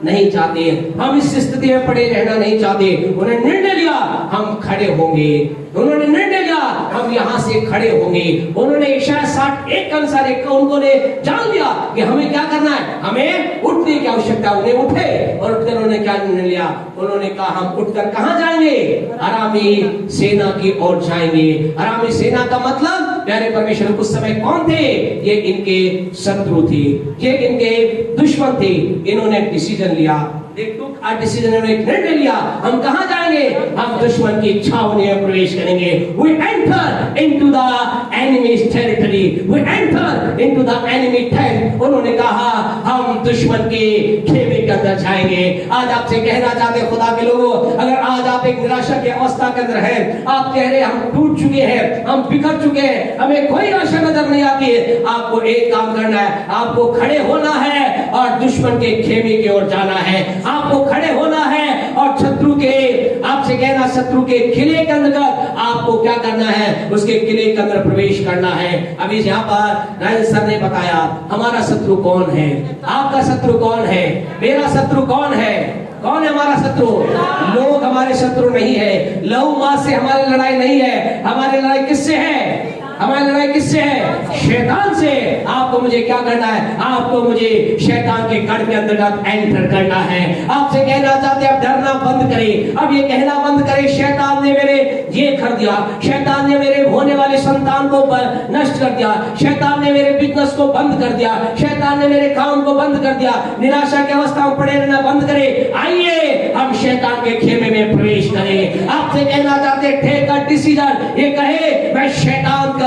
नहीं चाहते, हम इस स्थिति में पड़े रहना नहीं चाहते। उन्होंने निर्णय लिया हम खड़े होंगे, उन्होंने निर्णय लिया हम यहाँ से खड़े होंगे। उन्होंने इशाया 61 के अनुसार उन्होंने जान लिया कि हमें क्या करना है, हमें उठने की आवश्यकता। उन्हें उठे और उठकर उन्होंने क्या निर्णय लिया, उन्होंने कहा हम उठकर कहां जाएंगे, अरामी सेना की ओर जाएंगे। अरामी सेना का मतलब प्यारे परमेश्वर उस समय कौन थे, ये इनके शत्रु थे, ये इनके दुश्मन थे। इन्होंने डिसीजन लिया, डिसीजन एक निर्णय लिया, हम कहां जाएंगे, हम दुश्मन की छावनी में प्रवेश करेंगे। We enter into the enemy's territory, we enter into the enemy tent। उन्होंने कहा हम दुश्मन के खेमे के अंदर जाएंगे। आज आपसे कहना चाहते खुदा के लोगों, अगर आज आप एक निराशा की अवस्था के अंदर हैं, आप कह रहे हैं हम टूट चुके हैं, हम बिखर चुके हैं, हमें कोई आशा नजर नहीं आती है, आपको एक काम करना है, आपको खड़े होना है और दुश्मन के खेमे की ओर जाना है। आपको खड़े होना है और शत्रु के, आपसे कहना शत्रु के किले के अंदर आपको क्या करना है, उसके किले के अंदर प्रवेश करना है। अभी यहाँ पर राजेश सर ने बताया हमारा शत्रु कौन है, आपका शत्रु कौन है, मेरा शत्रु कौन है, कौन है हमारा शत्रु? लोग हमारे शत्रु नहीं है, लहू मांस से हमारी लड़ाई नहीं है। हमारी लड़ाई किससे है, हमारी लड़ाई किससे है, शैतान से। आपको मुझे क्या करना है, आपको मुझे शैतान के गढ़ के अंतर्गत एंटर करना है। आपसे कहना चाहते हैं अब डरना बंद करें, अब ये कहना बंद करें शैतान ने मेरे ये कर दिया, शैतान ने मेरे होने वाले संतान को नष्ट कर दिया, शैतान ने मेरे बिजनेस को बंद कर दिया, शैतान ने मेरे काम को बंद कर दिया, निराशा की अवस्था में पड़े रहना बंद करें। आइए हम शैतान के खेमे में प्रवेश करें। आपसे कहना चाहते हैं टेक अ डिसीजन, ये कहे मैं शैतान का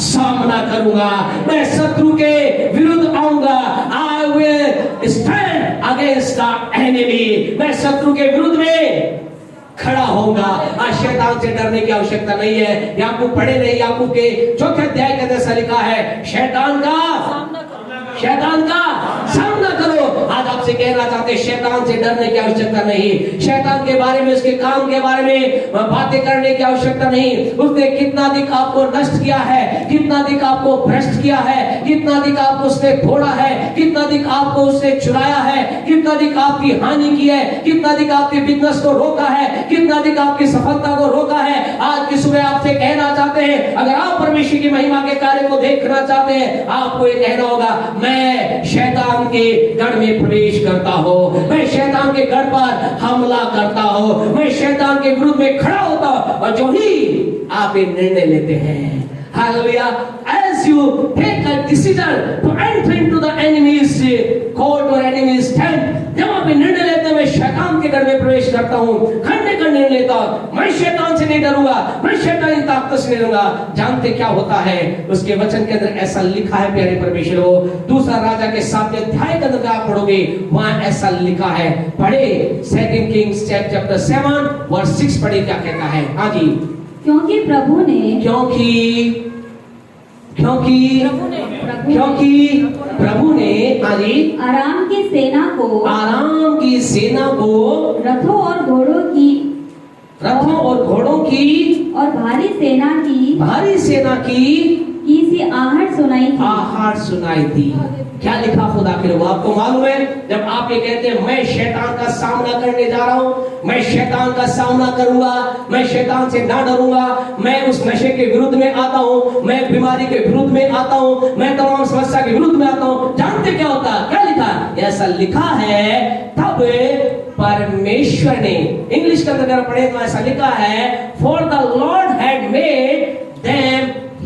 सामना करूंगा, मैं शत्रु के विरुद्ध आऊंगा। I will stand against the enemy, मैं शत्रु के विरुद्ध में खड़ा होगा। आज शैतान से डरने की आवश्यकता नहीं है। याकूब पढ़े नहीं, याकूब के 4 अध्याय के अंदर लिखा है शैतान का सामना करो। आज आपसे कहना चाहते शैतान से डरने की आवश्यकता नहीं, शैतान के बारे में, उसके काम के बारे में बातें करने की आवश्यकता नहीं। उसने कितना अधिक आपको नष्ट किया है, कितना अधिक आपको भ्रष्ट किया है, कितना अधिक आपको उसने तोड़ा है, कितना अधिक आपको उसने चुराया है, कितना अधिक आपकी हानि की है, कितना अधिक आपके बिजनेस को रोका है, कितना अधिक आपकी सफलता को रोका है। आज की सुबह आपसे कहना चाहते हैं अगर आप परमेश्वर की महिमा के कार्य को देखना चाहते हैं, आपको ये कहना होगा मैं शैतान के गढ़ में प्रवेश करता हूं, मैं शैतान के गढ़ पर हमला करता हूं, मैं शैतान के विरुद्ध में खड़ा होता हूं। और जो ही आप ये निर्णय लेते हैं, hallelujah, as you take a decision to enter into the enemy's court or enemy's tent, जब आप निर्णय लेते हैं मैं शैतान के घर में प्रवेश करता हूं, खंडे का निर्णय लेता हूं, मैं शैतान से नहीं डरूंगा, मैं शैतान की ताकत से नहीं डरूंगा। जानते क्या होता है, उसके वचन के अंदर ऐसा लिखा है प्यारे परमेश्वर को, दूसरा राजा के 7वें अध्याय के अंदर आप पढ़ोगे, वहां ऐसा लिखा है। पढ़े 2 Kings चैप्टर 7 वर्स 6 पढ़े, क्या कहता है? हाँ जी, क्योंकि प्रभु ने हाँ जी आराम की सेना को रथों और घोड़ों की और भारी सेना की सी आहट सुनाई थी। क्या लिखा खुदा के लोग, आपको मालूम है जब आप ये कहते हैं मैं शैतान का सामना करने जा रहा हूं, मैं शैतान का सामना करूंगा, मैं शैतान से ना डरूंगा, मैं उस नशे के विरुद्ध में आता हूं, मैं बीमारी के विरुद्ध में आता हूं, मैं तमाम समस्या के विरुद्ध में आता हूं। जानते क्या होता, क्या लिखा, ऐसा लिखा है तब परमेश्वर ने, इंग्लिश के अंदर पढ़े तो ऐसा लिखा है for the Lord had made them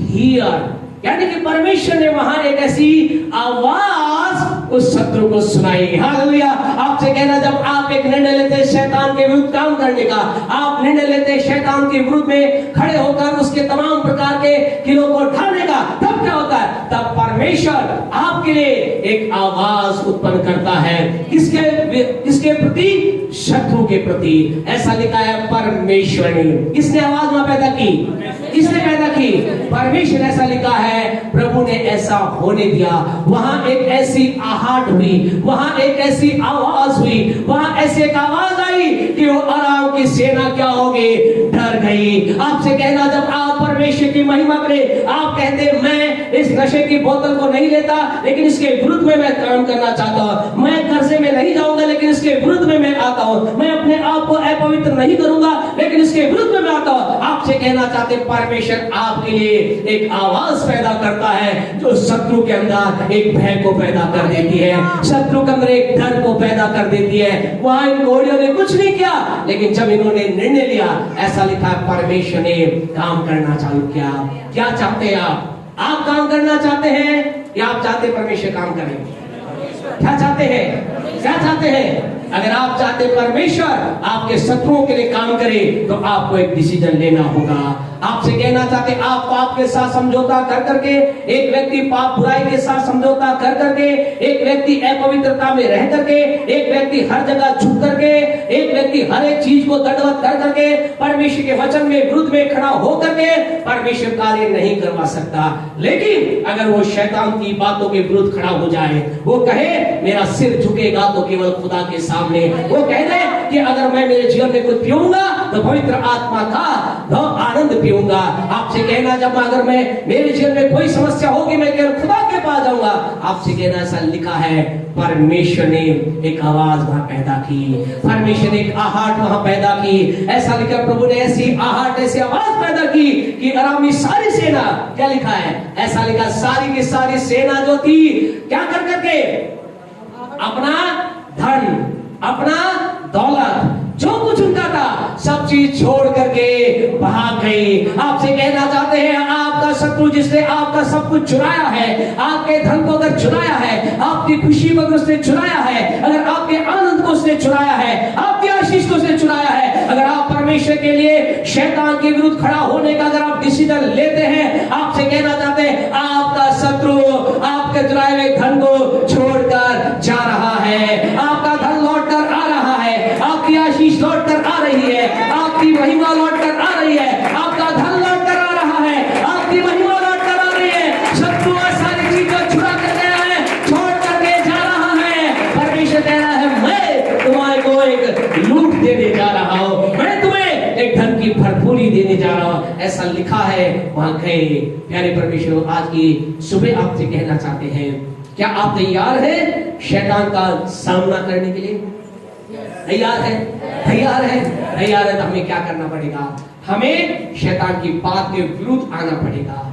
here, यानी कि परमेश्वर ने वहां एक ऐसी आवाज उस शत्रु को सुनाई। हालेलुया। आपसे कहना जब आप एक निर्णय लेते हैं शैतान के विरुद्ध काम करने का, आप निर्णय लेते हैं शैतान के विरुद्ध में खड़े होकर उसके तमाम प्रकार के किलों को ढालने का, तब क्या होता है, तब परमेश्वर आपके लिए एक आवाज उत्पन्न करता है। किसके प्रति? शत्रु के प्रति। ऐसा लिखा है परमेश्वर ने। किसने आवाज वहां पैदा की? किसने पैदा की? परमेश्वर। ऐसा लिखा है प्रभु ने ऐसा होने दिया। वहां एक ऐसी आहट हुई, वहां एक ऐसी आवाज हुई, वहां ऐसी एक आवाज आई कि वो अराम की सेना क्या होगी, डर गई। आपसे कहना जब आप परमेश्वर की महिमा करें, आप कहते मैं इस नशे की बोतल को नहीं लेता, लेकिन इसके विरुद्ध में मैं काम करना चाहता हूं, मैं कर्जे में नहीं जाऊंगा, लेकिन इसके इसके विरुद्ध में मैं आता हूं। मैं अपने आप को अपवित्र नहीं करूंगा, लेकिन इसके विरुद्ध में मैं आता हूं। आपसे कहना चाहते परमेश्वर आपके लिए एक आवाज पैदा करता है जो शत्रु के अंदर एक भय को पैदा कर देती है, शत्रु के अंदर एक डर को पैदा कर देती है। वहां इन घोड़ियों ने कुछ नहीं किया, लेकिन जब इन्होंने निर्णय लिया, ऐसा लिखा है परमेश्वर ने काम करना चालू किया। क्या चाहते हैं आप काम करना चाहते हैं या आप चाहते परमेश्वर काम करें? क्या चाहते हैं? क्या चाहते हैं? अगर आप चाहते परमेश्वर आपके शत्रुओं के लिए काम करे, तो आपको एक डिसीजन लेना होगा। आपसे कहना चाहते आप पाप के साथ समझौता कर करके, एक व्यक्ति पाप बुराई के साथ समझौता कर करके, एक व्यक्ति अपवित्रता में रह करके, एक व्यक्ति हर जगह झुक करके, एक व्यक्ति हर एक चीज को दंडवत कर करके, परमेश्वर के वचन में विरुद्ध में खड़ा हो करके परमेश्वर कार्य नहीं करवा सकता। लेकिन अगर वो शैतान की बातों के विरुद्ध खड़ा हो जाए, वो कहे मेरा सिर झुकेगा तो केवल खुदा के सामने, वो कह दे कि अगर मैं मेरे जीवन में कुछ पीऊंगा तो पवित्र आत्मा का आनंद पीऊंगा। आपसे कहना जब अगर मैं मेरे जीवन में कोई समस्या होगी, मैं केवल खुदा के पास जाऊंगा। आपसे कहना ऐसा लिखा है परमेश्वर ने एक आवाज वहां पैदा की, परमेश्वर ने एक आहट वहां पैदा की। ऐसा लिखा प्रभु ने ऐसी आहट, ऐसी आवाज पैदा की कि अरामी सारी सेना, क्या लिखा है? ऐसा लिखा सारी की सारी सेना जो थी क्या कर करके अपना धन, अपना दौलत, जो कुछ उनका था, सब चीज छोड़ करके भाग गई। आपसे कहना चाहते हैं आपका शत्रु जिसने आपका सब कुछ चुराया है, आपके धन को अगर चुराया है, आपकी खुशी को अगर उसने चुराया है, अगर आपके आनंद को उसने चुराया है, आपकी आशीष को उसने चुराया है, अगर आप परमेश्वर के लिए शैतान के विरुद्ध खड़ा होने का अगर आप डिसीजन लेते हैं, आपसे कहना चाहते हैं आपका शत्रु आपके चुराए हुए धन को छोड़कर जा रहा है, आपका धन लौट कर आ रहा है, आपकी आशीष लौट कर आ रही है, आपकी महिमा लौट कर आ रही है, आपका धन लौट कर आ रहा है, आपकी महिमा लौट कर आ रही है। शत्रु सारी चीजें छुड़ा कर गया है, छोड़ करके जा रहा है। परमेश्वर कह रहा है मैं तुम्हारे को एक लूट देने जा रहा हूं, मैं तुम्हें एक धन की भरपूरी देने जा रहा हूं। ऐसा लिखा है वहां गए। प्यारे परमेश्वर, आज की सुबह आपसे कहना चाहते हैं, क्या आप तैयार हैं शैतान का सामना करने के लिए? तैयार है? तैयार है? तैयार है तो हमें क्या करना पड़ेगा? हमें शैतान की बात के विरुद्ध आना पड़ेगा,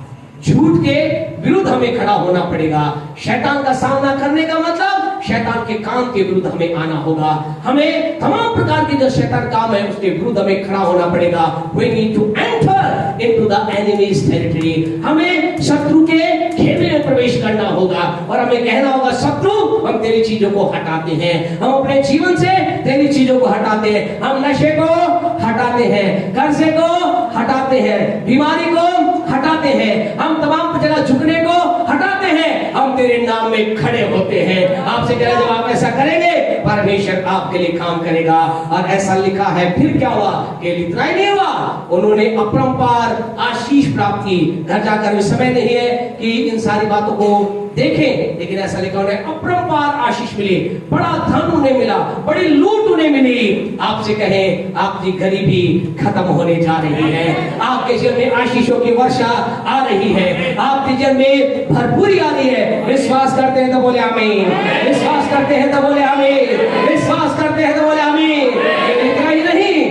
झूठ के विरुद्ध हमें खड़ा होना पड़ेगा। शैतान का सामना करने का मतलब शैतान के काम के विरुद्ध हमें आना होगा। हमें तमाम प्रकार के जो शैतान काम है उसके विरुद्ध हमें खड़ा होना पड़ेगा। We need to enter into the enemy's territory। हमें शत्रु के खेमे में प्रवेश करना होगा और हमें कहना होगा शत्रु हम तेरी चीजों को हटाते हैं, हम अपने जीवन से तेरी चीजों को हटाते हैं, हम नशे को हटाते हैं, कर्जे को हटाते हैं, बीमारी को हटाते हैं, हम तमाम जगह झुकने को हटाते हैं, हम तेरे नाम में खड़े होते हैं। आपसे कह रहे जब आप ऐसा करेंगे परमेश्वर आपके लिए काम करेगा। और ऐसा लिखा है फिर क्या हुआ कि इतना ही नहीं हुआ, उन्होंने अपरंपार आशीष प्राप्त की। घर जाकर भी समय नहीं है कि इन सारी बातों को देखें, लेकिन ऐसा लिखा उन्हें अपरंपार आशीष मिली, बड़ा धन उन्हें मिला, बड़ी लूट उन्हें मिली। आपसे कहें आपकी गरीबी खत्म होने जा रही है, आपके जीवन में आशीषों की वर्षा आ रही है, आपके जीवन में भरपूरी आ रही है। विश्वास करते हैं तो बोले आमीन, विश्वास करते हैं तो बोले आमीन, विश्वास करते हैं तो बोले आमीन। इतना ही नहीं,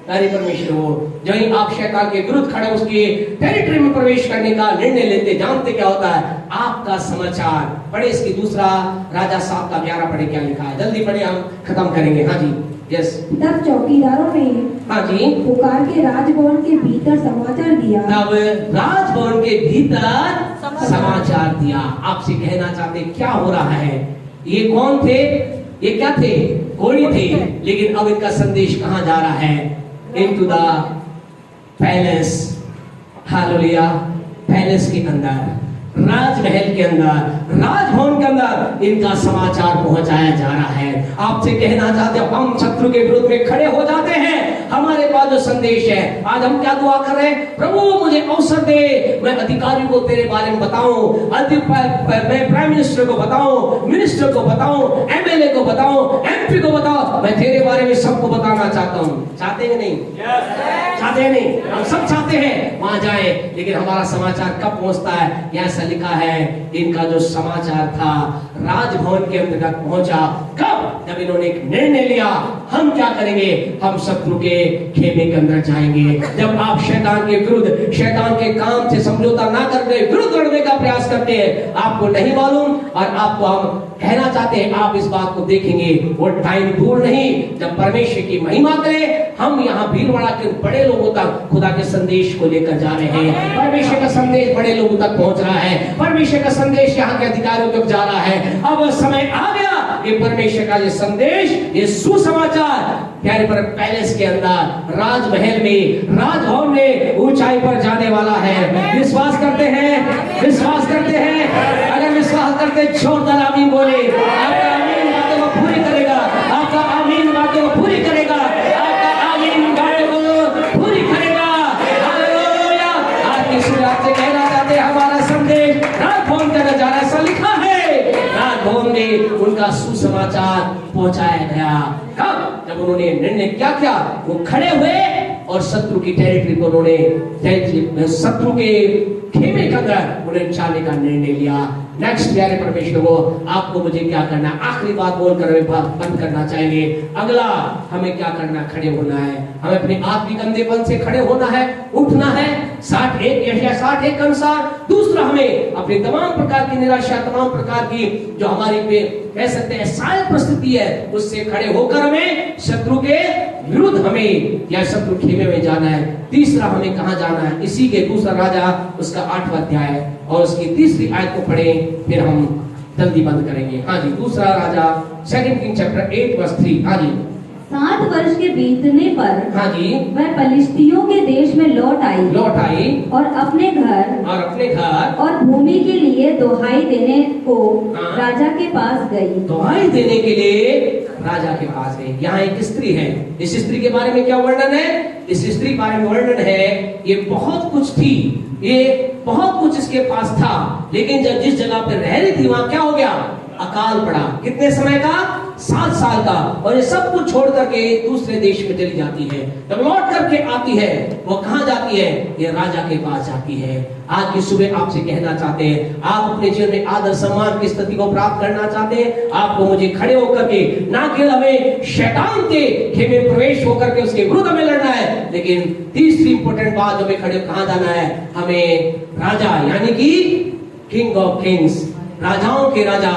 तारी परमेश्वर हो जो ही आप शैतान के विरुद्ध खड़े उसके टेरिटरी में प्रवेश करने का निर्णय लेते, जानते क्या होता है आपका समाचार। पढ़े इसकी दूसरा राजा 7 का 11 पढ़े क्या लिखा है, जल्दी पढ़े हम खत्म करेंगे। हाँ जी, यस। तब चौकीदारों ने हाँ जी पुकार के राजभवन के भीतर समाचार दिया, तब राजभवन के भीतर समाचार दिया। आपसे कहना चाहते क्या हो रहा है? ये कौन थे? ये क्या थे? घोड़ी थे, लेकिन अब इनका संदेश कहां जा रहा है? Into the palace, hallelujah. Palace के अंदर, राजमहल के अंदर, राजभवन के अंदर इनका समाचार पहुंचाया जा रहा है। आपसे कहना चाहते हैं हम शत्रु के विरुद्ध में खड़े हो जाते हैं, हमारे पास जो संदेश है आज हम क्या दुआ कर रहे हैं? प्रभु मुझे अवसर दे, मैं अधिकारियों को तेरे बारे में बताऊं, मैं प्राइम मिनिस्टर को बताऊं, मिनिस्टर को बताऊं, एमएलए को बताऊं, एमपी को बताऊं, मैं तेरे बारे में सबको बताना चाहता हूं। चाहते हैं नहीं? चाहते हैं नहीं? हम सब चाहते हैं वहां जाए, लेकिन हमारा समाचार कब पहुंचता है? यहाँ लिखा है इनका जो समाचार था राजभवन के अंतर्गत पहुंचा। कब? जब इन्होंने एक निर्णय लिया, हम क्या करेंगे, हम शत्रु के खेमे के अंदर जाएंगे। जब आप शैतान के विरुद्ध, शैतान के काम से समझौता ना करके विरुद्ध लड़ने का प्रयास करते हैं, आपको नहीं मालूम और आपको हम कहना चाहते हैं, आप इस बात को देखेंगे, वो टाइम दूर नहीं जब परमेश्वर की महिमा करें। हम यहाँ भीलवाड़ा के बड़े लोगों तक खुदा के संदेश को लेकर जा रहे हैं। परमेश्वर का संदेश बड़े लोगों तक पहुंच रहा है, परमेश्वर का संदेश यहाँ के अधिकारियों तक जा रहा है। अब समय आ गया, ये परमेश्वर का ये संदेश, ये सुसमाचार प्यारे पर पैलेस के अंदर, राजमहल में, राजभवन में ऊंचाई पर जाने वाला है। विश्वास करते हैं, विश्वास करते हैं? अगर विश्वास करते जोरदार आमीन बोले। आपका आमीन बातों को पूरी करेगा, आपका आमीन बातों को पूरी करेगा, आपका आमीन बातों को पूरी करेगा। हालेलुया। आज की सुबह आपसे कहना चाहते हैं, हमारा संदेश राजभवन तक जाना, ऐसा लिखा है। राजभवन में उनका सुसमाचार पहुंचाया गया। कब? जब उन्होंने निर्णय क्या किया, वो खड़े हुए और शत्रु की टेरिटरी को उन्होंने, शत्रु के खेमे के अंदर उन्हें जाने का निर्णय लिया। नेक्स्ट प्यारे परमेश्वर को, आपको मुझे क्या करना, आखिरी बात बोलकर हमें बंद करना चाहिए। अगला हमें क्या करना, खड़े होना है। हमें अपने आत्मिक अंधेपन से खड़े होना है, उठना है 60 के अनुसार। दूसरा, हमें अपनी तमाम प्रकार की निराशा, तमाम प्रकार की जो हमारी पे कह सकते हैं सारी परिस्थिति है, उससे खड़े होकर हमें शत्रु के विरुद्ध हमें या शत्रु खेमे में जाना है। तीसरा, हमें कहां जाना है, इसी के दूसरा राजा उसका 8वां अध्याय और उसकी 3री आयत को पढ़ें, फिर हम जल्दी बंद करेंगे। हाँ जी, दूसरा राजा 2 किंग चैप्टर 8 वर्स 3। हाँ जी। 7 वर्ष के बीतने पर, हाँ जी, वह पलिश्तियों के देश में लौट आई और अपने घर और भूमि के लिए दोहाई देने को राजा के पास गई। दोहाई देने के लिए राजा के पास गई। यहाँ एक स्त्री है, इस स्त्री के बारे में क्या वर्णन है, इस स्त्री के बारे में वर्णन है, ये बहुत कुछ थी, ये बहुत कुछ इसके पास था, लेकिन जब जिस जगह पर रह रही थी वहां क्या हो गया, अकाल पड़ा। कितने समय का, 7 साल का। और ये सब कुछ छोड़ करके दूसरे देश में चली जाती है। जब लौट करके आती है, वो कहां जाती है, ये राजा के पास जाती है। आज की सुबह आपसे कहना चाहते हैं, आप अपने जीवन में आदर सम्मान की स्थिति को प्राप्त करना चाहते हैं, आपको मुझे खड़े होकर के, ना केवल हमें शैतान के खेमे प्रवेश होकर के उसके विरुद्ध में लड़ना है, लेकिन तीसरी इंपॉर्टेंट बात जो हमें खड़े कहां जाना है, हमें राजा यानी कि किंग ऑफ किंग्स, राजाओं के राजा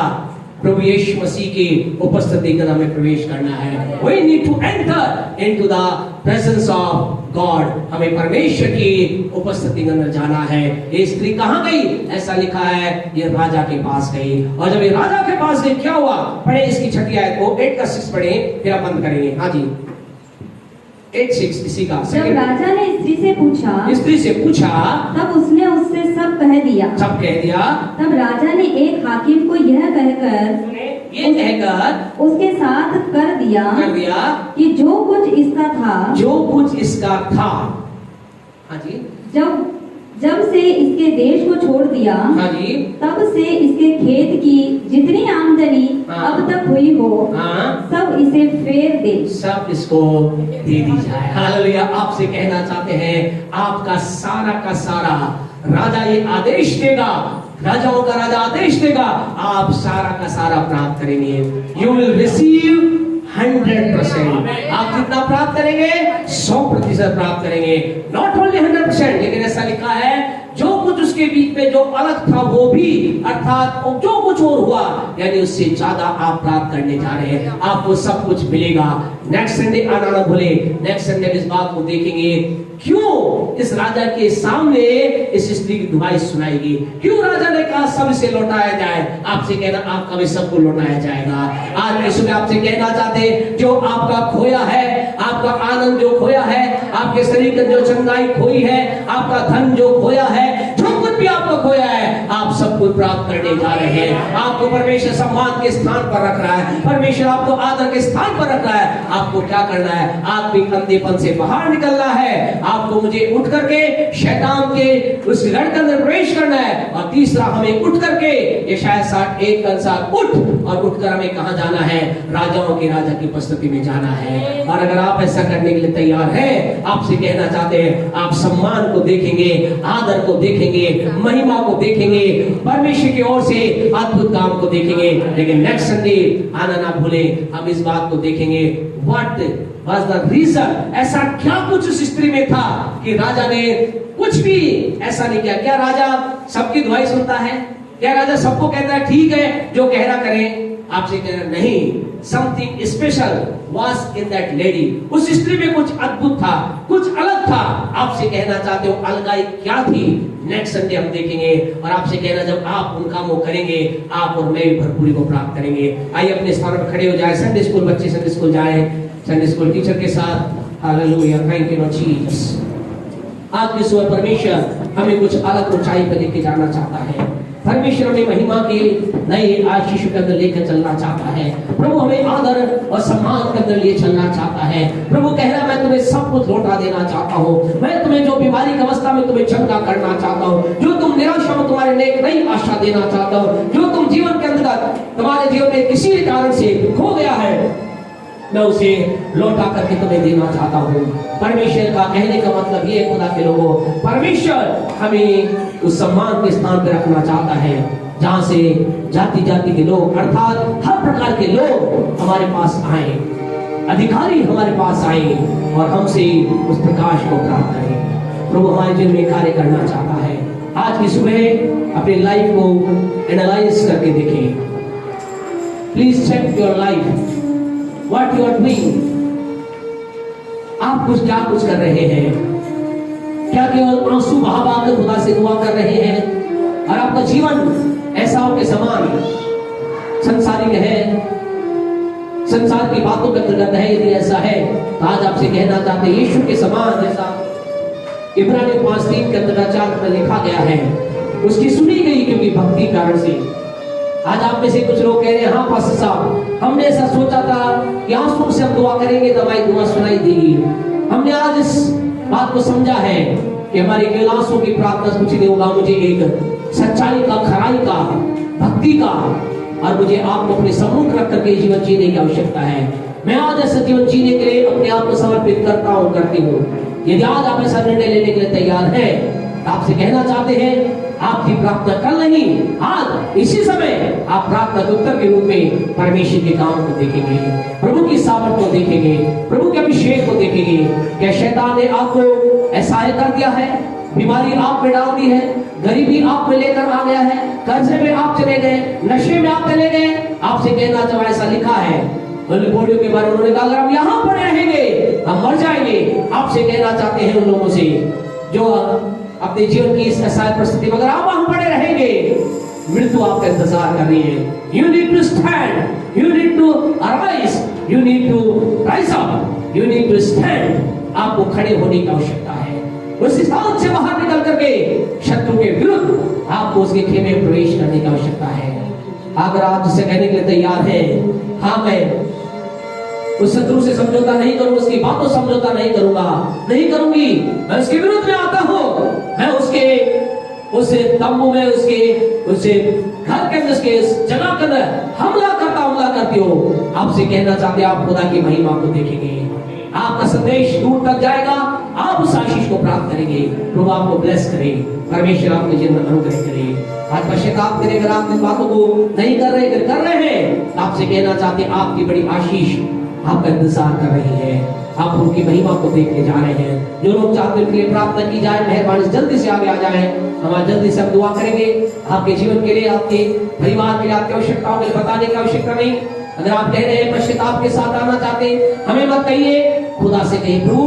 प्रभु यीशु मसीह की उपस्थिति के हमें प्रवेश करना है। We need to enter into the presence of God। हमें परमेश्वर की उपस्थिति के अंदर जाना है। ये स्त्री कहाँ गई, ऐसा लिखा है, ये राजा के पास गई। और जब ये राजा के पास गई, क्या हुआ, पढ़े इसकी 6ठी आयत को, 8 का 6 पढ़े, फिर आप बंद करेंगे। हाँ जी, 8:6 इसी का। जब राजा ने स्त्री से पूछा, तब उसने उससे सब कह दिया। तब राजा ने एक हाकिम को यह कहकर उसके साथ कर दिया कि जो कुछ इसका था, हाँ जी, जब से इसके देश को छोड़ दिया, हाँ जी, तब से इसके खेत की जितनी आमदनी अब तक हुई हो, सब इसे फेर दे, सब इसको दे दी जाए। हालेलुया। आपसे कहना चाहते हैं, आपका सारा का सारा राजा ये आदेश देगा, राजाओं का राजा आदेश देगा, आप सारा का सारा प्राप्त करेंगे। You will receive 100%। आप कितना प्राप्त करेंगे, 100% प्राप्त करेंगे। नॉट ओनली 100%, लेकिन ऐसा लिखा है, जो कुछ उसके बीच में जो अलग था वो भी, अर्थात जो कुछ और हुआ, यानी उससे ज्यादा आप प्राप्त करने जा रहे हैं। आपको सब कुछ मिलेगा। नेक्स्ट संडे आना ना भूले, नेक्स्ट संडे इस बात को देखेंगे, क्यों इस राजा के सामने इस स्त्री की दुहाई सुनाएगी, क्यों राजा ने कहा सब इसे लौटाया जाए। आपसे कहना, आपका भी सबको लौटाया जाएगा। आज की सुबह आपसे कहना चाहते, जो आपका खोया है, आपका आनंद जो खोया है, आपके शरीर की जो चंगाई खोई है, आपका धन जो खोया है, जो कुछ भी आपको खोया है, आप सब कुछ प्राप्त करने जा रहे हैं। आपको परमेश्वर सम्मान के स्थान पर रख रहा है, परमेश्वर आपको आदर के स्थान पर रख रहा है। आपको क्या करना है, आत्मिक अंधेपन से बाहर निकलना है। आपको मुझे उठ करके शैतान के उस घर के अंदर प्रवेश करना है। और तीसरा, हमें उठ करके यशायाह 60:1 के अनुसार उठ, और उठकर हमें कहां जाना है, राजाओं के राजा की उपस्थिति में जाना है। और अगर आप ऐसा करने के लिए तैयार हैं, आपसे कहना चाहते हैं, आप सम्मान को देखेंगे, आदर को देखेंगे, महिमा को देखेंगे, देखेंगे, परमेश्वर की ओर से अद्भुत काम को देखेंगे। लेकिन नेक्स्ट संडे आना ना भूले, हम इस बात को देखेंगे व्हाट वाज द रीजन, ऐसा क्या कुछ उस स्त्री में था कि राजा ने कुछ भी ऐसा नहीं किया। क्या राजा सबकी दुआई सुनता है? क्या राजा सबको कहता है ठीक है जो कह रहा करें? आपसे कह रहा नहीं, something special was in that lady. उस स्त्री में कुछ अद्भुत था, कुछ अलग था। आपसे कहना चाहते हो अलगाई क्या थी? नेक्स्ट संडे हम देखेंगे। और आपसे कहना जब आप उन कामों करेंगे, आप और मैं भी भरपूरी को प्राप्त करेंगे। आइए अपने स्थान पर खड़े हो जाए। संडे स्कूल बच्चे संडे स्कूल जाए, संडे स्कूल टीचर के साथ। Hallelujah, thank you Lord Jesus. आज की सुबह परमेश्वर हमें कुछ अलग ऊंचाई पर लेके जाना चाहता है। परमेश्वर हमें महिमा के नए आशीष के अंदर लेकर चलना चाहता है। प्रभु हमें आदर और सम्मान के अंदर लिए चलना चाहता है। प्रभु कह रहा है मैं तुम्हें सब कुछ लौटा देना चाहता हूँ। मैं तुम्हें जो बीमारी की अवस्था में तुम्हें चंगा करना चाहता हूँ, जो तुम निराशा में तुम्हारे लिए एक नई आशा देना चाहता हूँ, जो तुम जीवन के अंदर तुम्हारे जीवन में किसी कारण से खो गया है, मैं उसे लौटा करके तुम्हें देना चाहता हूँ। परमेश्वर का कहने का मतलब ये, खुदा के लोगों, परमेश्वर हमें उस सम्मान के स्थान पर रखना चाहता है जहाँ से जाति जाति के लोग, अर्थात हर प्रकार के लोग हमारे पास आए, अधिकारी हमारे पास आए और हमसे उस प्रकाश को प्राप्त करें। प्रभु हमारे जीवन में कार्य करना चाहता है। आज की सुबह अपनी लाइफ को एनालाइज करके देखें। Please check your life, What you are doing? आप कुछ क्या कुछ कर रहे हैं? क्या केवल आंसू बहा बहाकर खुदा से दुआ कर रहे हैं और आपका जीवन ऐसा हो के समान संसारिक है, संसार की बातों के अंतर्गत है? यदि ऐसा है तो आज आपसे कहना चाहते हैं यीशु के समान, जैसा इब्रानियों 5:3 के अंतर्गत 4 में लिखा गया है, उसकी सुनी गई क्योंकि भक्ति कारण से। आज आप में से कुछ लोग कह रहे हैं हाँ पास्टर साहब, हमने ऐसा सोचा था कि आंसू से हम दुआ करेंगे तो हमारी दुआ सुनाई देगी। हमने आज इस बात को समझा है कि हमारी केवल आंसू की प्रार्थना कुछ नहीं होगा, मुझे एक सच्चाई का, खराई का, भक्ति का, और मुझे आपको अपने सम्मुख रख करके जीवन जीने की आवश्यकता है। मैं आज ऐसा जीवन जीने के लिए अपने आप को समर्पित करता हूँ, करती हूँ। यदि आज आप ऐसा निर्णय लेने के लिए तैयार हैं, आपसे कहना चाहते हैं आपकी प्रार्थना कल नहीं, आज इसी समय आप प्रार्थना के उत्तर के रूप में परमेश्वर के काम को देखेंगे, प्रभु की सामर्थ को देखेंगे, प्रभु के अभिषेक को देखेंगे। क्या शैतान ने आपको असहाय कर दिया है? बीमारी आप में डाल दी है, गरीबी आप में लेकर आ गया है, कर्जे में आप चले गए, नशे में आप चले गए? आपसे कहना चाहता, ऐसा लिखा है बोलियो के बारे में, उन्होंने कहा अगर हम यहाँ पर रहेंगे हम मर जाएंगे। आपसे कहना चाहते हैं उन लोगों से जो अपने जीवन की इस असहाय परिस्थिति में, अगर आप वहां पड़े रहेंगे, मृत्यु आपका इंतजार कर रही है। You need to stand, you need to arise, you need to rise up, you need to stand. आपको खड़े होने की आवश्यकता है। उस स्थान से बाहर निकल करके शत्रु के विरुद्ध आपको उसके खेमे में प्रवेश करने की आवश्यकता है। अगर आप जिसे कहने के लिए तैयार हैं, हाँ मैं उस शत्रु से समझौता नहीं करूंगा, उसकी बातों समझौता नहीं करूंगा, नहीं करूंगी, मैं उसके विरुद्ध में आता हूं, मैं उसके उस तंबू में, उसके घर के अंदर, उसके जगह के अंदर हमला करती हो। आपसे कहना चाहते हैं आप खुदा की महिमा को देखेंगे, आपका संदेश दूर तक जाएगा, आप उस आशीष को प्राप्त करेंगे। प्रभु आपको ब्लेस करे, परमेश्वर आपके जीवन में अनुग्रह करे। आज पश्चाताप करें अगर आप इन बातों को नहीं कर रहे, कर रहे हैं, आपसे कहना चाहते हैं आपकी बड़ी आशीष आपका इंतजार कर रही है। आप उनकी महिमा को देखने जा रहे हैं। जो लोग चाहते हैं उनके लिए प्रार्थना की जाए, मेहरबानी जल्दी से आगे आ जाए। हमारा जल्दी से हम दुआ करेंगे आपके जीवन के लिए, आपके परिवार के लिए, आपकी आवश्यकताओं के लिए बताने की आवश्यकता नहीं। अगर आप कह रहे हैं पश्चाताप के साथ आना चाहते हैं, हमें मत कहिए, खुदा से कहिए प्रभु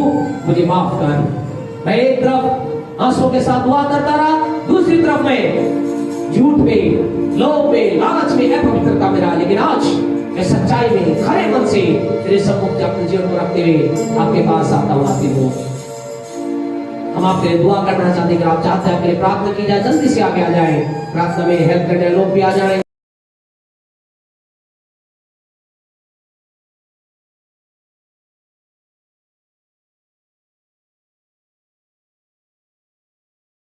मुझे माफ कर। मैं एक तरफ आंसू के साथ दुआ करता रहा, दूसरी तरफ में झूठ में, लोभ में, लालच में, अपवित्रता में रहा, लेकिन आज मैं सच्चाई में, खरे मन से तेरे सम्मुख अपने जीवन को रखते हुए आपके पास आता हुआ हूँ। हम आपके लिए दुआ करना चाहते हैं। अगर आप चाहते हैं आपके लिए प्रार्थना की जाए, जल्दी से आगे आ जाए। प्रार्थना में हेल्प करने लोग भी आ जाए।